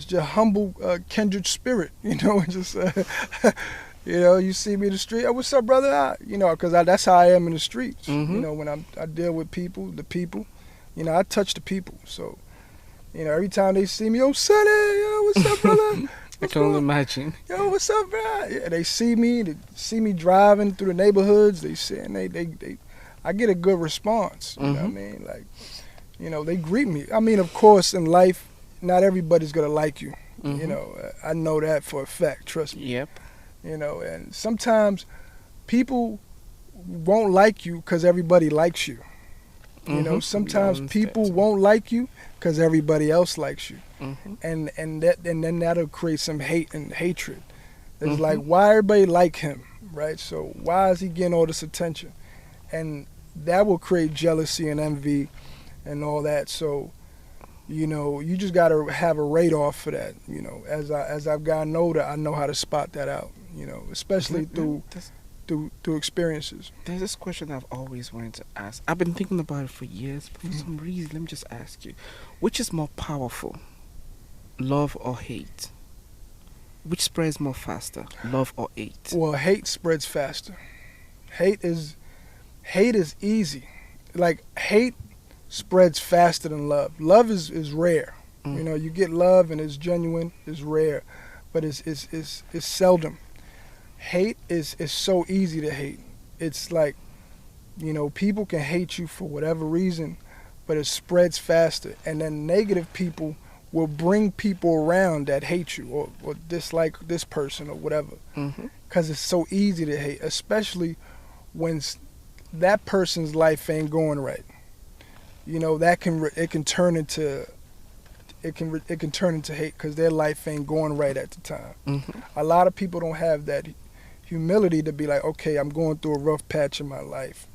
your humble kindred spirit, you know, and just you know, you see me in the street, oh, what's up, brother? You know, because that's how I am in the streets. You know, when I deal with people, you know, I touch the people. So, you know, every time they see me, oh, Sonny, yo, what's up, brother? I can only imagine. Yo, what's up, bro? Yeah, they see me driving through the neighborhoods. They say, and they I get a good response. You know what I mean? Like, you know, they greet me. I mean, of course, in life, not everybody's gonna like you. You know, I know that for a fact. Trust me. Yep. You know, and sometimes people won't like you because everybody likes you. You know, sometimes people won't like you because everybody else likes you, and then that'll create some hate and hatred. It's like, why everybody like him, right? So why is he getting all this attention? And that will create jealousy and envy and all that. So, you just got to have a radar for that. As I've gotten older, I know how to spot that out. Especially through experiences. There's this question I've always wanted to ask. I've been thinking about it for years, but for some reason, let me just ask you, which is more powerful, love or hate? Which spreads more faster, love or hate? Well, hate spreads faster. Hate is easy. Like, hate spreads faster than love. Love is rare. You get love and it's genuine, it's rare, but it's seldom. Hate is so easy to hate. It's like, people can hate you for whatever reason, but it spreads faster. And then negative people will bring people around that hate you or dislike this person or whatever. Because it's so easy to hate, especially when that person's life ain't going right. It can turn into hate because their life ain't going right at the time. A lot of people don't have that humility to be like, okay, I'm going through a rough patch in my life.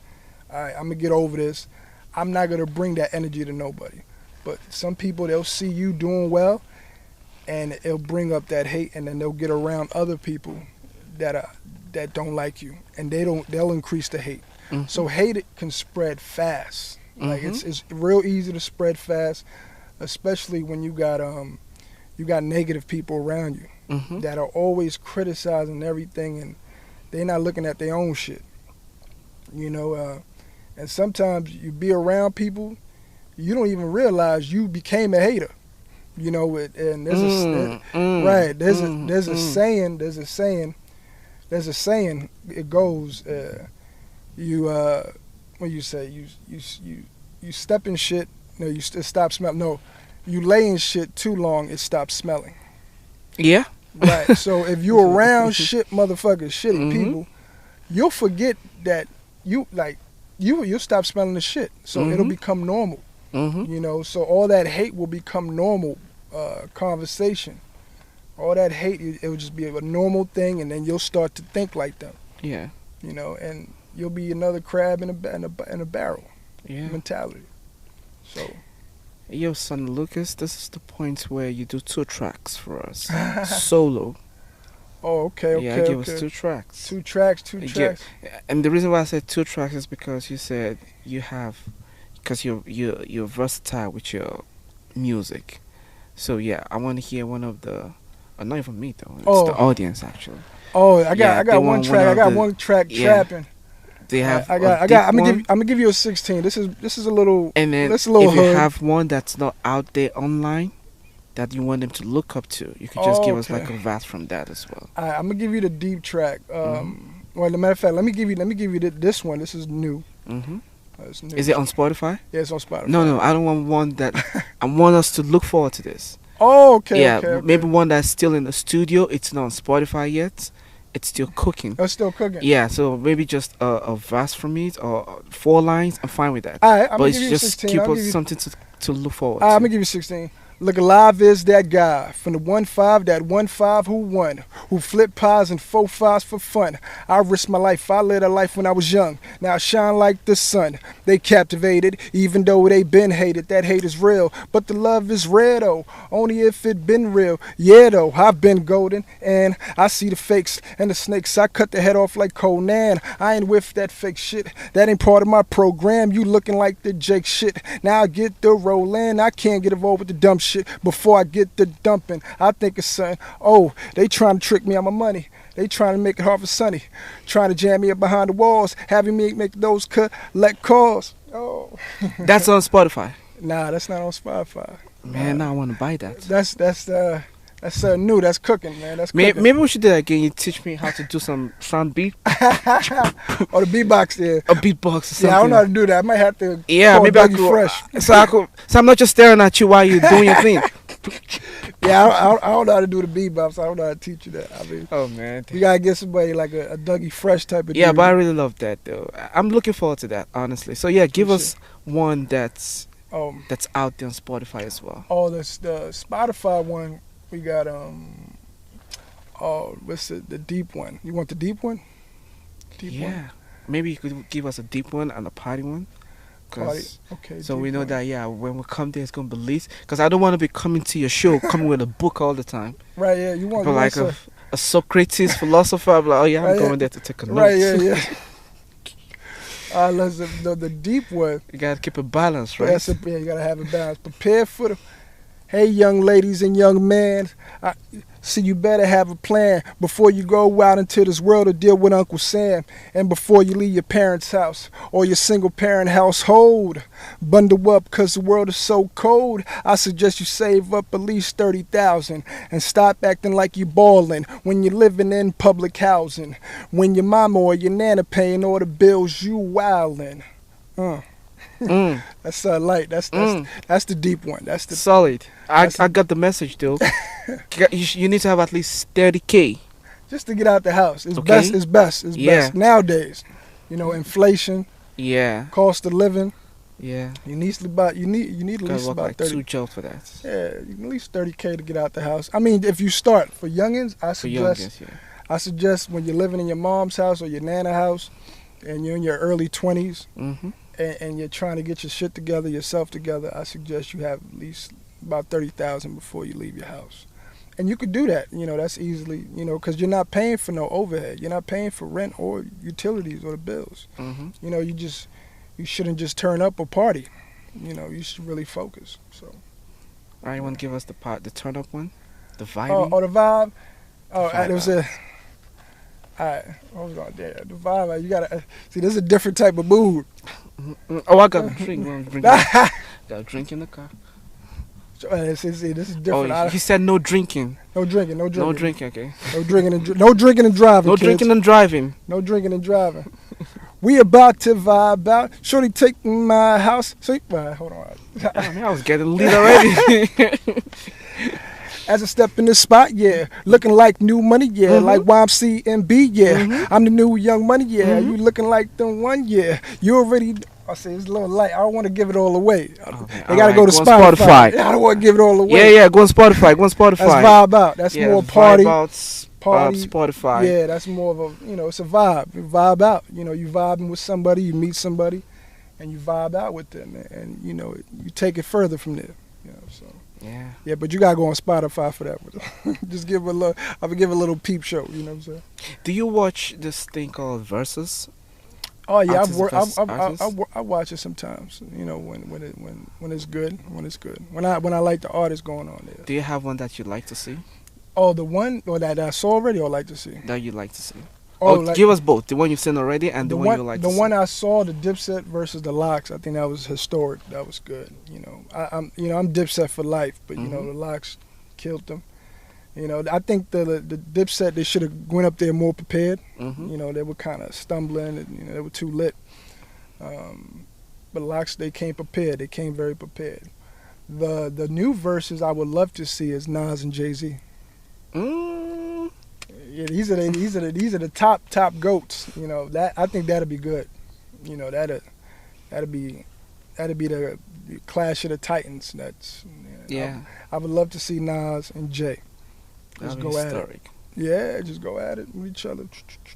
All right, I'm gonna get over this. I'm not gonna bring that energy to nobody. But some people, they'll see you doing well, and it'll bring up that hate, and then they'll get around other people that don't like you, and they'll increase the hate. So hate can spread fast. Like it's real easy to spread fast, especially when you got negative people around you that are always criticizing everything, and they're not looking at their own shit. And sometimes you be around people, you don't even realize you became a hater. And there's a saying. It goes, what you say, you step in shit, it stops smelling. No, you lay in shit too long, it stops smelling. Yeah. Right. So if you're around shitty people, you'll forget that you'll stop smelling the shit. So it'll become normal. So all that hate will become normal conversation. All that hate, it will just be a normal thing, and then you'll start to think like them. Yeah. And you'll be another crab in a barrel. Yeah. Mentality. So. Yo, son Lucas, this is the point where you do 2 tracks for us. Solo. Oh, okay. Yeah, give us 2 tracks. 2 tracks. And the reason why I said 2 tracks is because you said because you're versatile with your music. So yeah, I want to hear one of the, not even me though. It's the audience actually. Oh, I got one track. I got one track trapping. They have. I'm gonna give you a 16. This is a little. And then if you have one that's not out there online, that you want them to look up to, you could just give us like a verse from that as well. I'm gonna give you the deep track. Well, as a matter of fact, let me give you this one. This is new. It's new. Is it on Spotify? Yeah, it's on Spotify. No, I don't want one that. I want us to look forward to this. Oh, okay. Yeah, okay. Maybe one that's still in the studio. It's not on Spotify yet. It's still cooking. It's still cooking. Yeah, so maybe just a verse from it or 4 lines. I'm fine with that. All right, I'm but gonna give you just 16. keep us something to look forward to. I'm gonna give you 16. Look alive is that guy from the 1-5, that 1-5 who won, who flipped pies and 4-5s for fun. I risked my life, I led a life when I was young. Now I shine like the sun. They captivated, even though they been hated. That hate is real, but the love is rare though. Only if it been real. Yeah though, I've been golden, and I see the fakes and the snakes. I cut the head off like Conan. I ain't with that fake shit. That ain't part of my program. You looking like the Jake shit. Now I get the rollin'. I can't get involved with the dumb shit. Before I get the dumping, I think it's something. Oh, they trying to trick me on my money. They trying to make it hard for Sonny. Trying to jam me up behind the walls. Having me make those collect calls. Oh. That's on Spotify? Nah, that's not on Spotify. Man, now I want to buy that. That's new. That's cooking, man. That's cooking. Maybe we should do that again. You teach me how to do some sound beat. Or the beatbox there. A beatbox or something. Yeah, I don't know how to do that. I might have to call maybe Dougie Fresh. So I'm not just staring at you while you're doing your thing. Yeah, I don't know how to do the beatbox. I don't know how to teach you that. I mean, oh man, you gotta get somebody like a Dougie Fresh type of. Yeah, dude. but I really love that though. I'm looking forward to that, honestly. So yeah, give us one that's out there on Spotify as well. Oh, the Spotify one. We got what's the deep one? You want the deep one? Deep one? Maybe you could give us a deep one and a party one. Party. 'Cause Okay. so deep we know one. that, yeah, when we come there, it's gonna be lit. Cause I don't want to be coming to your show, coming with a book all the time. Right. Yeah. You want But like some, a Socrates philosopher, I'm like, oh yeah, I'm right, going yeah. there to take a note. Right. Yeah. Yeah. Let's the deep one. You gotta keep a balance, right? That's yeah. You gotta have a balance. Prepare for the. Hey, young ladies and young men. See, you better have a plan before you go out into this world to deal with Uncle Sam, and before you leave your parents' house or your single-parent household. Bundle up, cause the world is so cold. I suggest you save up at least 30,000 and stop acting like you ballin' when you're living in public housing. When your mama or your nana paying all the bills, you wildin'. That's light. That's the deep one. That's the solid. I got the message though. You need to have at least 30K just to get out the house. It's okay. best. It's best. It's best nowadays. You know, inflation. Yeah. Cost of living. Yeah. You need at least about like 30. 2 jobs for that. Yeah, you need at least 30K to get out the house. I mean, if you start for youngins, I suggest when you're living in your mom's house or your nana house, and you're in your early 20s. And you're trying to get your shit together, yourself together, I suggest you have at least about 30,000 before you leave your house. And you could do that, you know, that's easily, you know, because you're not paying for no overhead. You're not paying for rent or utilities or the bills. You know, you shouldn't just turn up or party. You know, you should really focus. So. All right, you want to give us the turn up one? The vibe? Oh, the vibe? Oh, vibe it was a... Alright, hold on there. The vibe, you gotta... See, this is a different type of mood. Oh, I got a drink. Got a drink in the car. See, this is different. Oh, he said no drinking. No drinking. No drinking, okay. No drinking and no drinking and driving. No kids. drinking and driving. No drinking and driving. We about to vibe out. Shorty take my house. See, right, hold on. I was getting lit already. As I step in this spot, yeah, looking like new money, yeah, like YMCMB, yeah. I'm the new young money, yeah. You looking like the one, yeah. You already. I say it's a little light. I don't want to give it all away. They gotta go to Spotify. I don't want to give it all away. Yeah, go on Spotify. Go on Spotify. That's vibe out. That's more party. Party. Spotify. Yeah, that's more of a, you know, it's a vibe. You vibe out. You know, you vibing with somebody, you meet somebody, and you vibe out with them, and you know, you take it further from there. You know, so. Yeah, but you gotta go on Spotify for that one. Just give a little. I would give a little peep show. You know what I'm saying? Do you watch this thing called Versus? Oh yeah, I watch it sometimes. You know, when it's good, when I like the artist going on there. Do you have one that you'd like to see? Oh, the one that I saw already, or like to see? That you'd like to see. Oh, like, give us both. The one you've seen already and the one you like to see. The one I saw, the Dipset versus the Lox, I think that was historic. That was good. You know, I'm Dipset for life, but you know the Lox killed them. You know, I think the Dipset, they should have went up there more prepared. You know, they were kind of stumbling and you know they were too lit. But Lox, they came prepared. They came very prepared. The new verses I would love to see is Nas and Jay-Z. Yeah, these are the top goats. You know, that I think that'd be good. You know, that'd be the Clash of the Titans. That's I would love to see Nas and Jay. Just go at it. Yeah, just go at it with each other.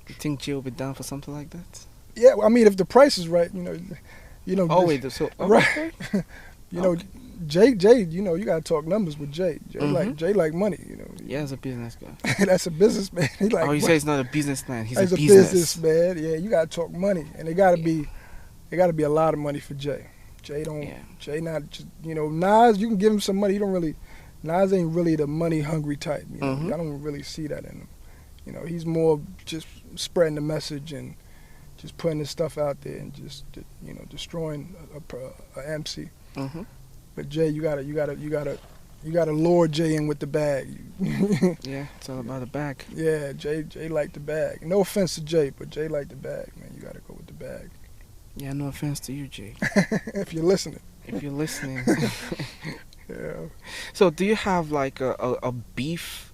You think Jay will be down for something like that? Yeah, I mean, if the price is right, you know. Oh wait, so right. You know, Jay, you know, you gotta talk numbers with Jay. Jay like money, you know. Yeah, he's a business guy. That's a businessman. He like. Oh, you say he's not a businessman. He's a businessman. Yeah, you gotta talk money, and it gotta be a lot of money for Jay. Jay not just, you know, Nas. You can give him some money. Nas ain't really the money hungry type. You know? I don't really see that in him. You know, he's more just spreading the message and just putting his stuff out there and just, you know, destroying a MC. But Jay, you gotta lure Jay in with the bag. Yeah, it's all about the bag. Yeah, Jay like the bag. No offense to Jay, but Jay like the bag, man. You gotta go with the bag. Yeah, no offense to you, Jay. If you're listening. Yeah. So do you have like a beef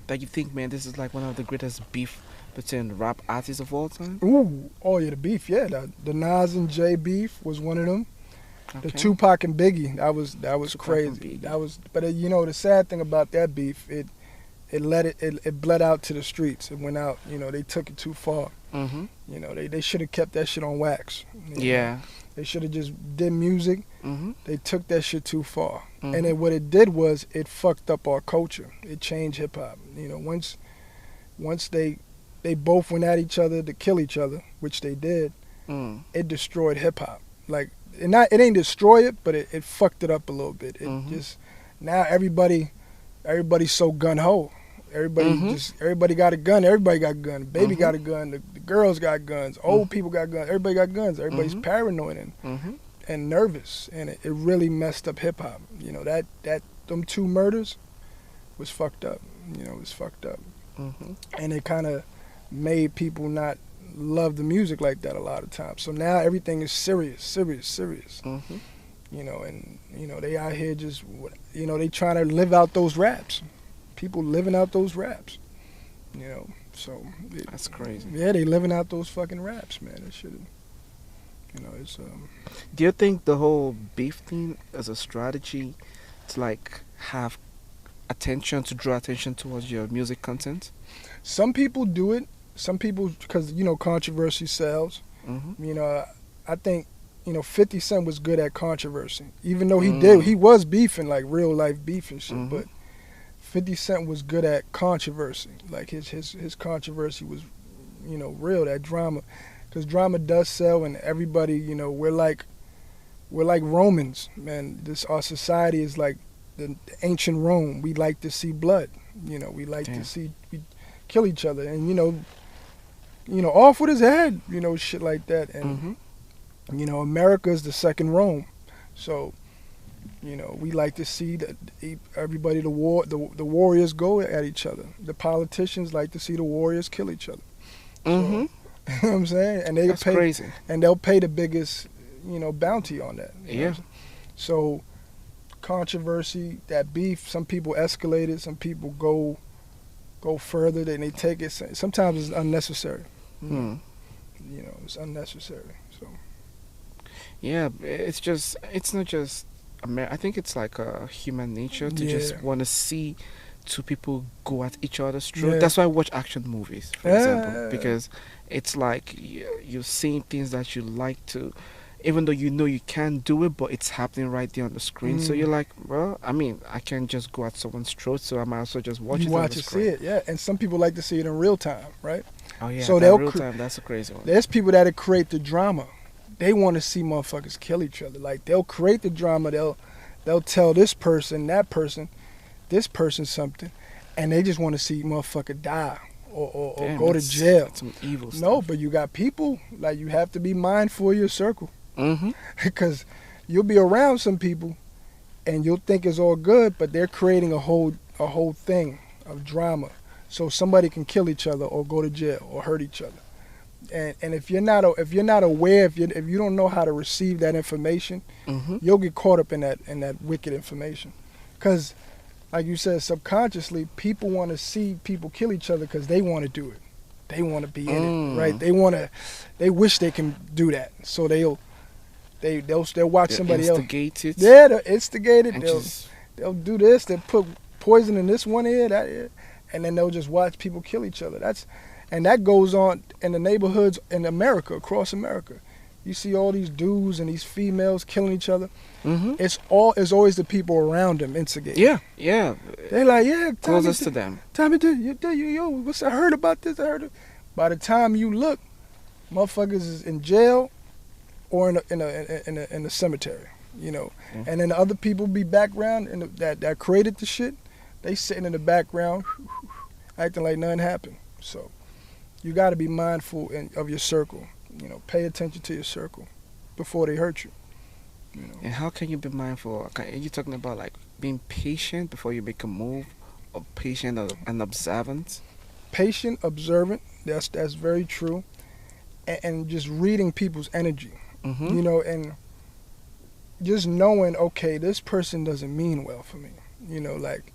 that you think, man, this is like one of the greatest beef between rap artists of all time? Ooh, oh yeah, the beef, yeah. The Nas and Jay beef was one of them. Okay. The Tupac and Biggie, that was crazy. But you know, the sad thing about that beef, it bled out to the streets. It went out. You know, they took it too far. Mm-hmm. You know, they should have kept that shit on wax. Yeah. They should have just did music. Mm-hmm. They took that shit too far. Mm-hmm. And then what it did was it fucked up our culture. It changed hip hop. You know, once they both went at each other to kill each other, which they did, it destroyed hip hop. Like, it ain't destroy it, but it fucked it up a little bit. It just, now everybody's so gun ho. Everybody got a gun. Everybody got a gun. Baby got a gun. The girls got guns. Old people got guns. Everybody got guns. Everybody's paranoid and nervous, and it really messed up hip hop. You know, that them two murders was fucked up. You know, it was fucked up, and it kind of made people not love the music like that a lot of times. So now everything is serious. You know, and you know they out here just, you know, they trying to live out those raps. People living out those raps, you know. So that's crazy. Yeah, they living out those fucking raps, man. It should, you know, it's. Do you think the whole beef thing is a strategy to like have attention, to draw attention towards your music content? Some people do it. Some people, because you know, controversy sells. You know, I think, you know, 50 Cent was good at controversy, even though he was beefing, like real life beef and shit, but 50 Cent was good at controversy. Like his controversy was, you know, real, that drama. Because drama does sell, and everybody, you know, we're like Romans, man. Our society is like the ancient Rome. We like to see blood. You know, we like to see kill each other, and you know, off with his head, you know, shit like that. And you know, America is the second Rome, so. You know, we like to see everybody, the warriors go at each other. The politicians like to see the warriors kill each other. So, you know what I'm saying? And that's crazy. And they'll pay the biggest, you know, bounty on that. Yeah. So, controversy, that beef, some people escalate it, some people go further, then they take it. Sometimes it's unnecessary. You know, it's unnecessary. So. Yeah, it's not just. I think it's like a human nature to just want to see two people go at each other's throat. That's why I watch action movies, for example, because it's like you're seeing things that you like to, even though you know you can't do it, but it's happening right there on the screen. So you're like, well, I mean, I can't just go at someone's throat, so I might also just watch it on the screen. See it, yeah. And some people like to see it in real time, right? Oh yeah, so real time, that's a crazy one. There's people that create the drama. They want to see motherfuckers kill each other. Like, they'll create the drama. They'll tell this person, that person, this person something, and they just want to see motherfucker die or go to jail. That's some evil stuff. No, but you got people, like, you have to be mindful of your circle. Because you'll be around some people, and you'll think it's all good, but they're creating a whole thing of drama, so somebody can kill each other or go to jail or hurt each other. And if you're not aware, if you don't know how to receive that information, you'll get caught up in that wicked information. Because, like you said, subconsciously, people want to see people kill each other because they want to do it. They want to be in it, right? They wish they can do that. So they'll watch somebody else. Instigate it. Yeah, they'll instigate it. They'll do this. They'll put poison in this one ear, that ear, and then they'll just watch people kill each other. And that goes on in the neighborhoods in America, across America. You see all these dudes and these females killing each other. It's always the people around them instigating. Yeah. They're like, yeah, closest to them. Tommy, yo, what's I heard about this? I heard it. By the time you look, motherfuckers is in jail or in a cemetery, you know. And then the other people be background and that created the shit. They sitting in the background, acting like nothing happened. So. You got to be mindful of your circle. You know, pay attention to your circle before they hurt you. You know? And how can you be mindful? Are you talking about like being patient before you make a move, or patient and observant? Patient, observant. That's very true. And just reading people's energy. You know, and just knowing, okay, this person doesn't mean well for me. You know, like.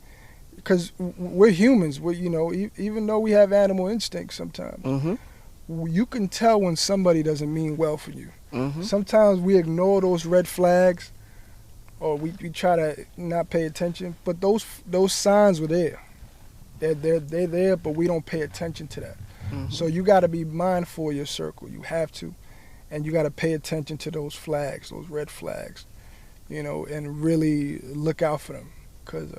Because we're humans, you know, even though we have animal instincts sometimes, you can tell when somebody doesn't mean well for you. Sometimes we ignore those red flags, or we try to not pay attention, but those signs were there. They're there, but we don't pay attention to that. So you got to be mindful of your circle. You have to. And you got to pay attention to those flags, those red flags, you know, and really look out for them, because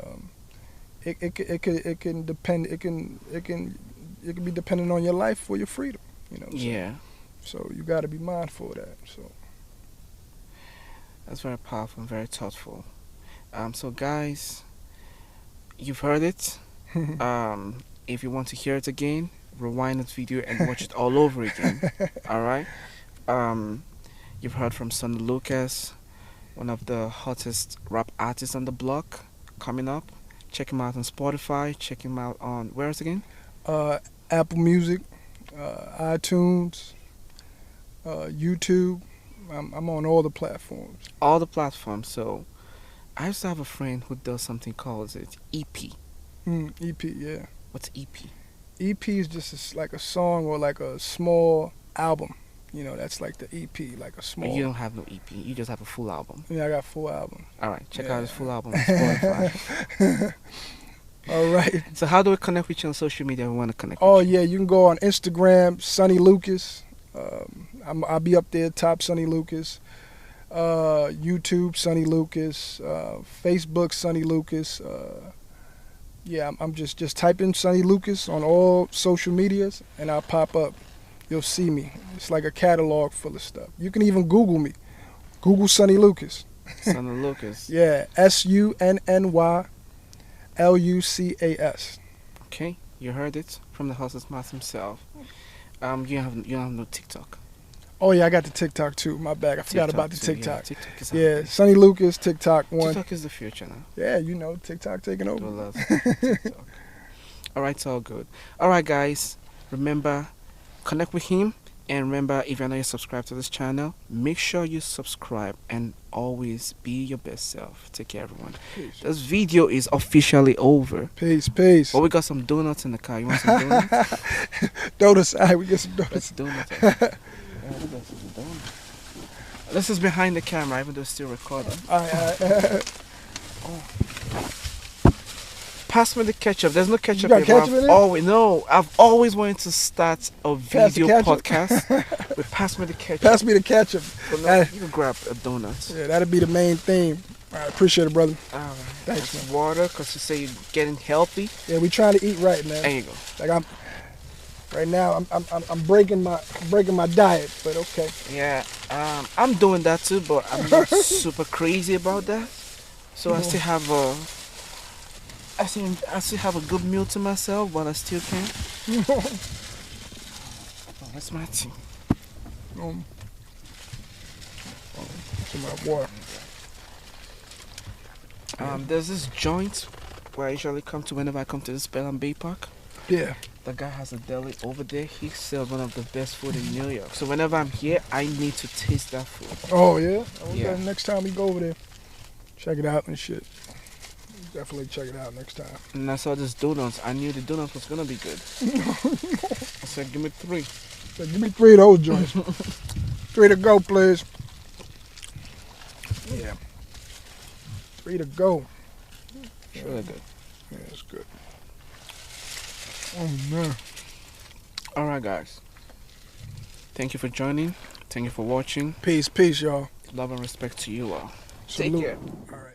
it can be dependent on your life or your freedom, you know. Yeah. So you got to be mindful of that. So that's very powerful and very thoughtful. So guys, you've heard it. If you want to hear it again, rewind this video and watch it all over again. All right. You've heard from Sonny Lucas, one of the hottest rap artists on the block, coming up. Check him out on Spotify. Check him out on, where else again? Apple Music, iTunes, YouTube. I'm on all the platforms. All the platforms. So I used to have a friend who does something called EP. EP, yeah. What's EP? EP is just like a song or like a small album. You know, that's like the EP, like a small. You don't have no EP. You just have a full album. Yeah, I got full album. All right, check out his full album on Spotify. All right. So how do we connect with you on social media if we want to connect Oh, with you? yeah, you can go on Instagram, Sonny Lucas. I'll be up there, top Sonny Lucas. YouTube, Sonny Lucas. Facebook, Sonny Lucas. Yeah, I'm just type in Sonny Lucas on all social medias, and I'll pop up. You'll see me. It's like a catalog full of stuff. You can even Google me. Google Sonny Lucas. Sonny Lucas. Yeah, SUNNYLUCAS. Okay, you heard it from the horse's mouth himself. You don't have no TikTok. Oh yeah, I got the TikTok too. My bad, I forgot about the too, TikTok. Yeah, TikTok is Yeah, Sonny Lucas, TikTok one. TikTok is the future now. Yeah, you know, TikTok taking over. People love TikTok. All right, it's all good. All right, guys, remember, connect with him. And remember, if you're not yet subscribed to this channel, make sure you subscribe and always be your best self. Take care, everyone. Peace. This video is officially over. Peace, peace. But we got some donuts in the car. You want some donuts? Donuts. All right, we get some Let's donuts. donuts. Yeah, we got some donuts. This is behind the camera, even though it's still recording. All right. Pass me the ketchup. There's no ketchup got here. ketchup in it? I've always wanted to start a Pass the video ketchup? podcast. But pass me the ketchup. Pass me the ketchup. So now you can grab a donut. Yeah, that'll be the main theme. All right, appreciate it, brother. All right. Thanks, That's man. water, because you say you're getting healthy. Yeah, we trying to eat right, man. There you go. Like right now, I'm breaking my diet, but okay. Yeah, I'm doing that too, but I'm not super crazy about that. So I still have I still have a good meal to myself, but I still can. Oh, that's my tea. Some of my water. There's this joint where I usually come to whenever I come to this Bell and Bay Park. Yeah. The guy has a deli over there. He sells one of the best food in New York. So whenever I'm here, I need to taste that food. Oh yeah. Yeah. Next time we go over there, check it out and shit. Definitely check it out next time. And I saw this donuts. I knew the donuts was gonna be good. I said, give me 3. So give me 3 of those joints. 3 to go, please. Yeah. 3 to go. It's really good. Yeah, it's good. Oh man. Alright guys. Thank you for joining. Thank you for watching. Peace, y'all. Love and respect to you all. Salute. Take care. All right.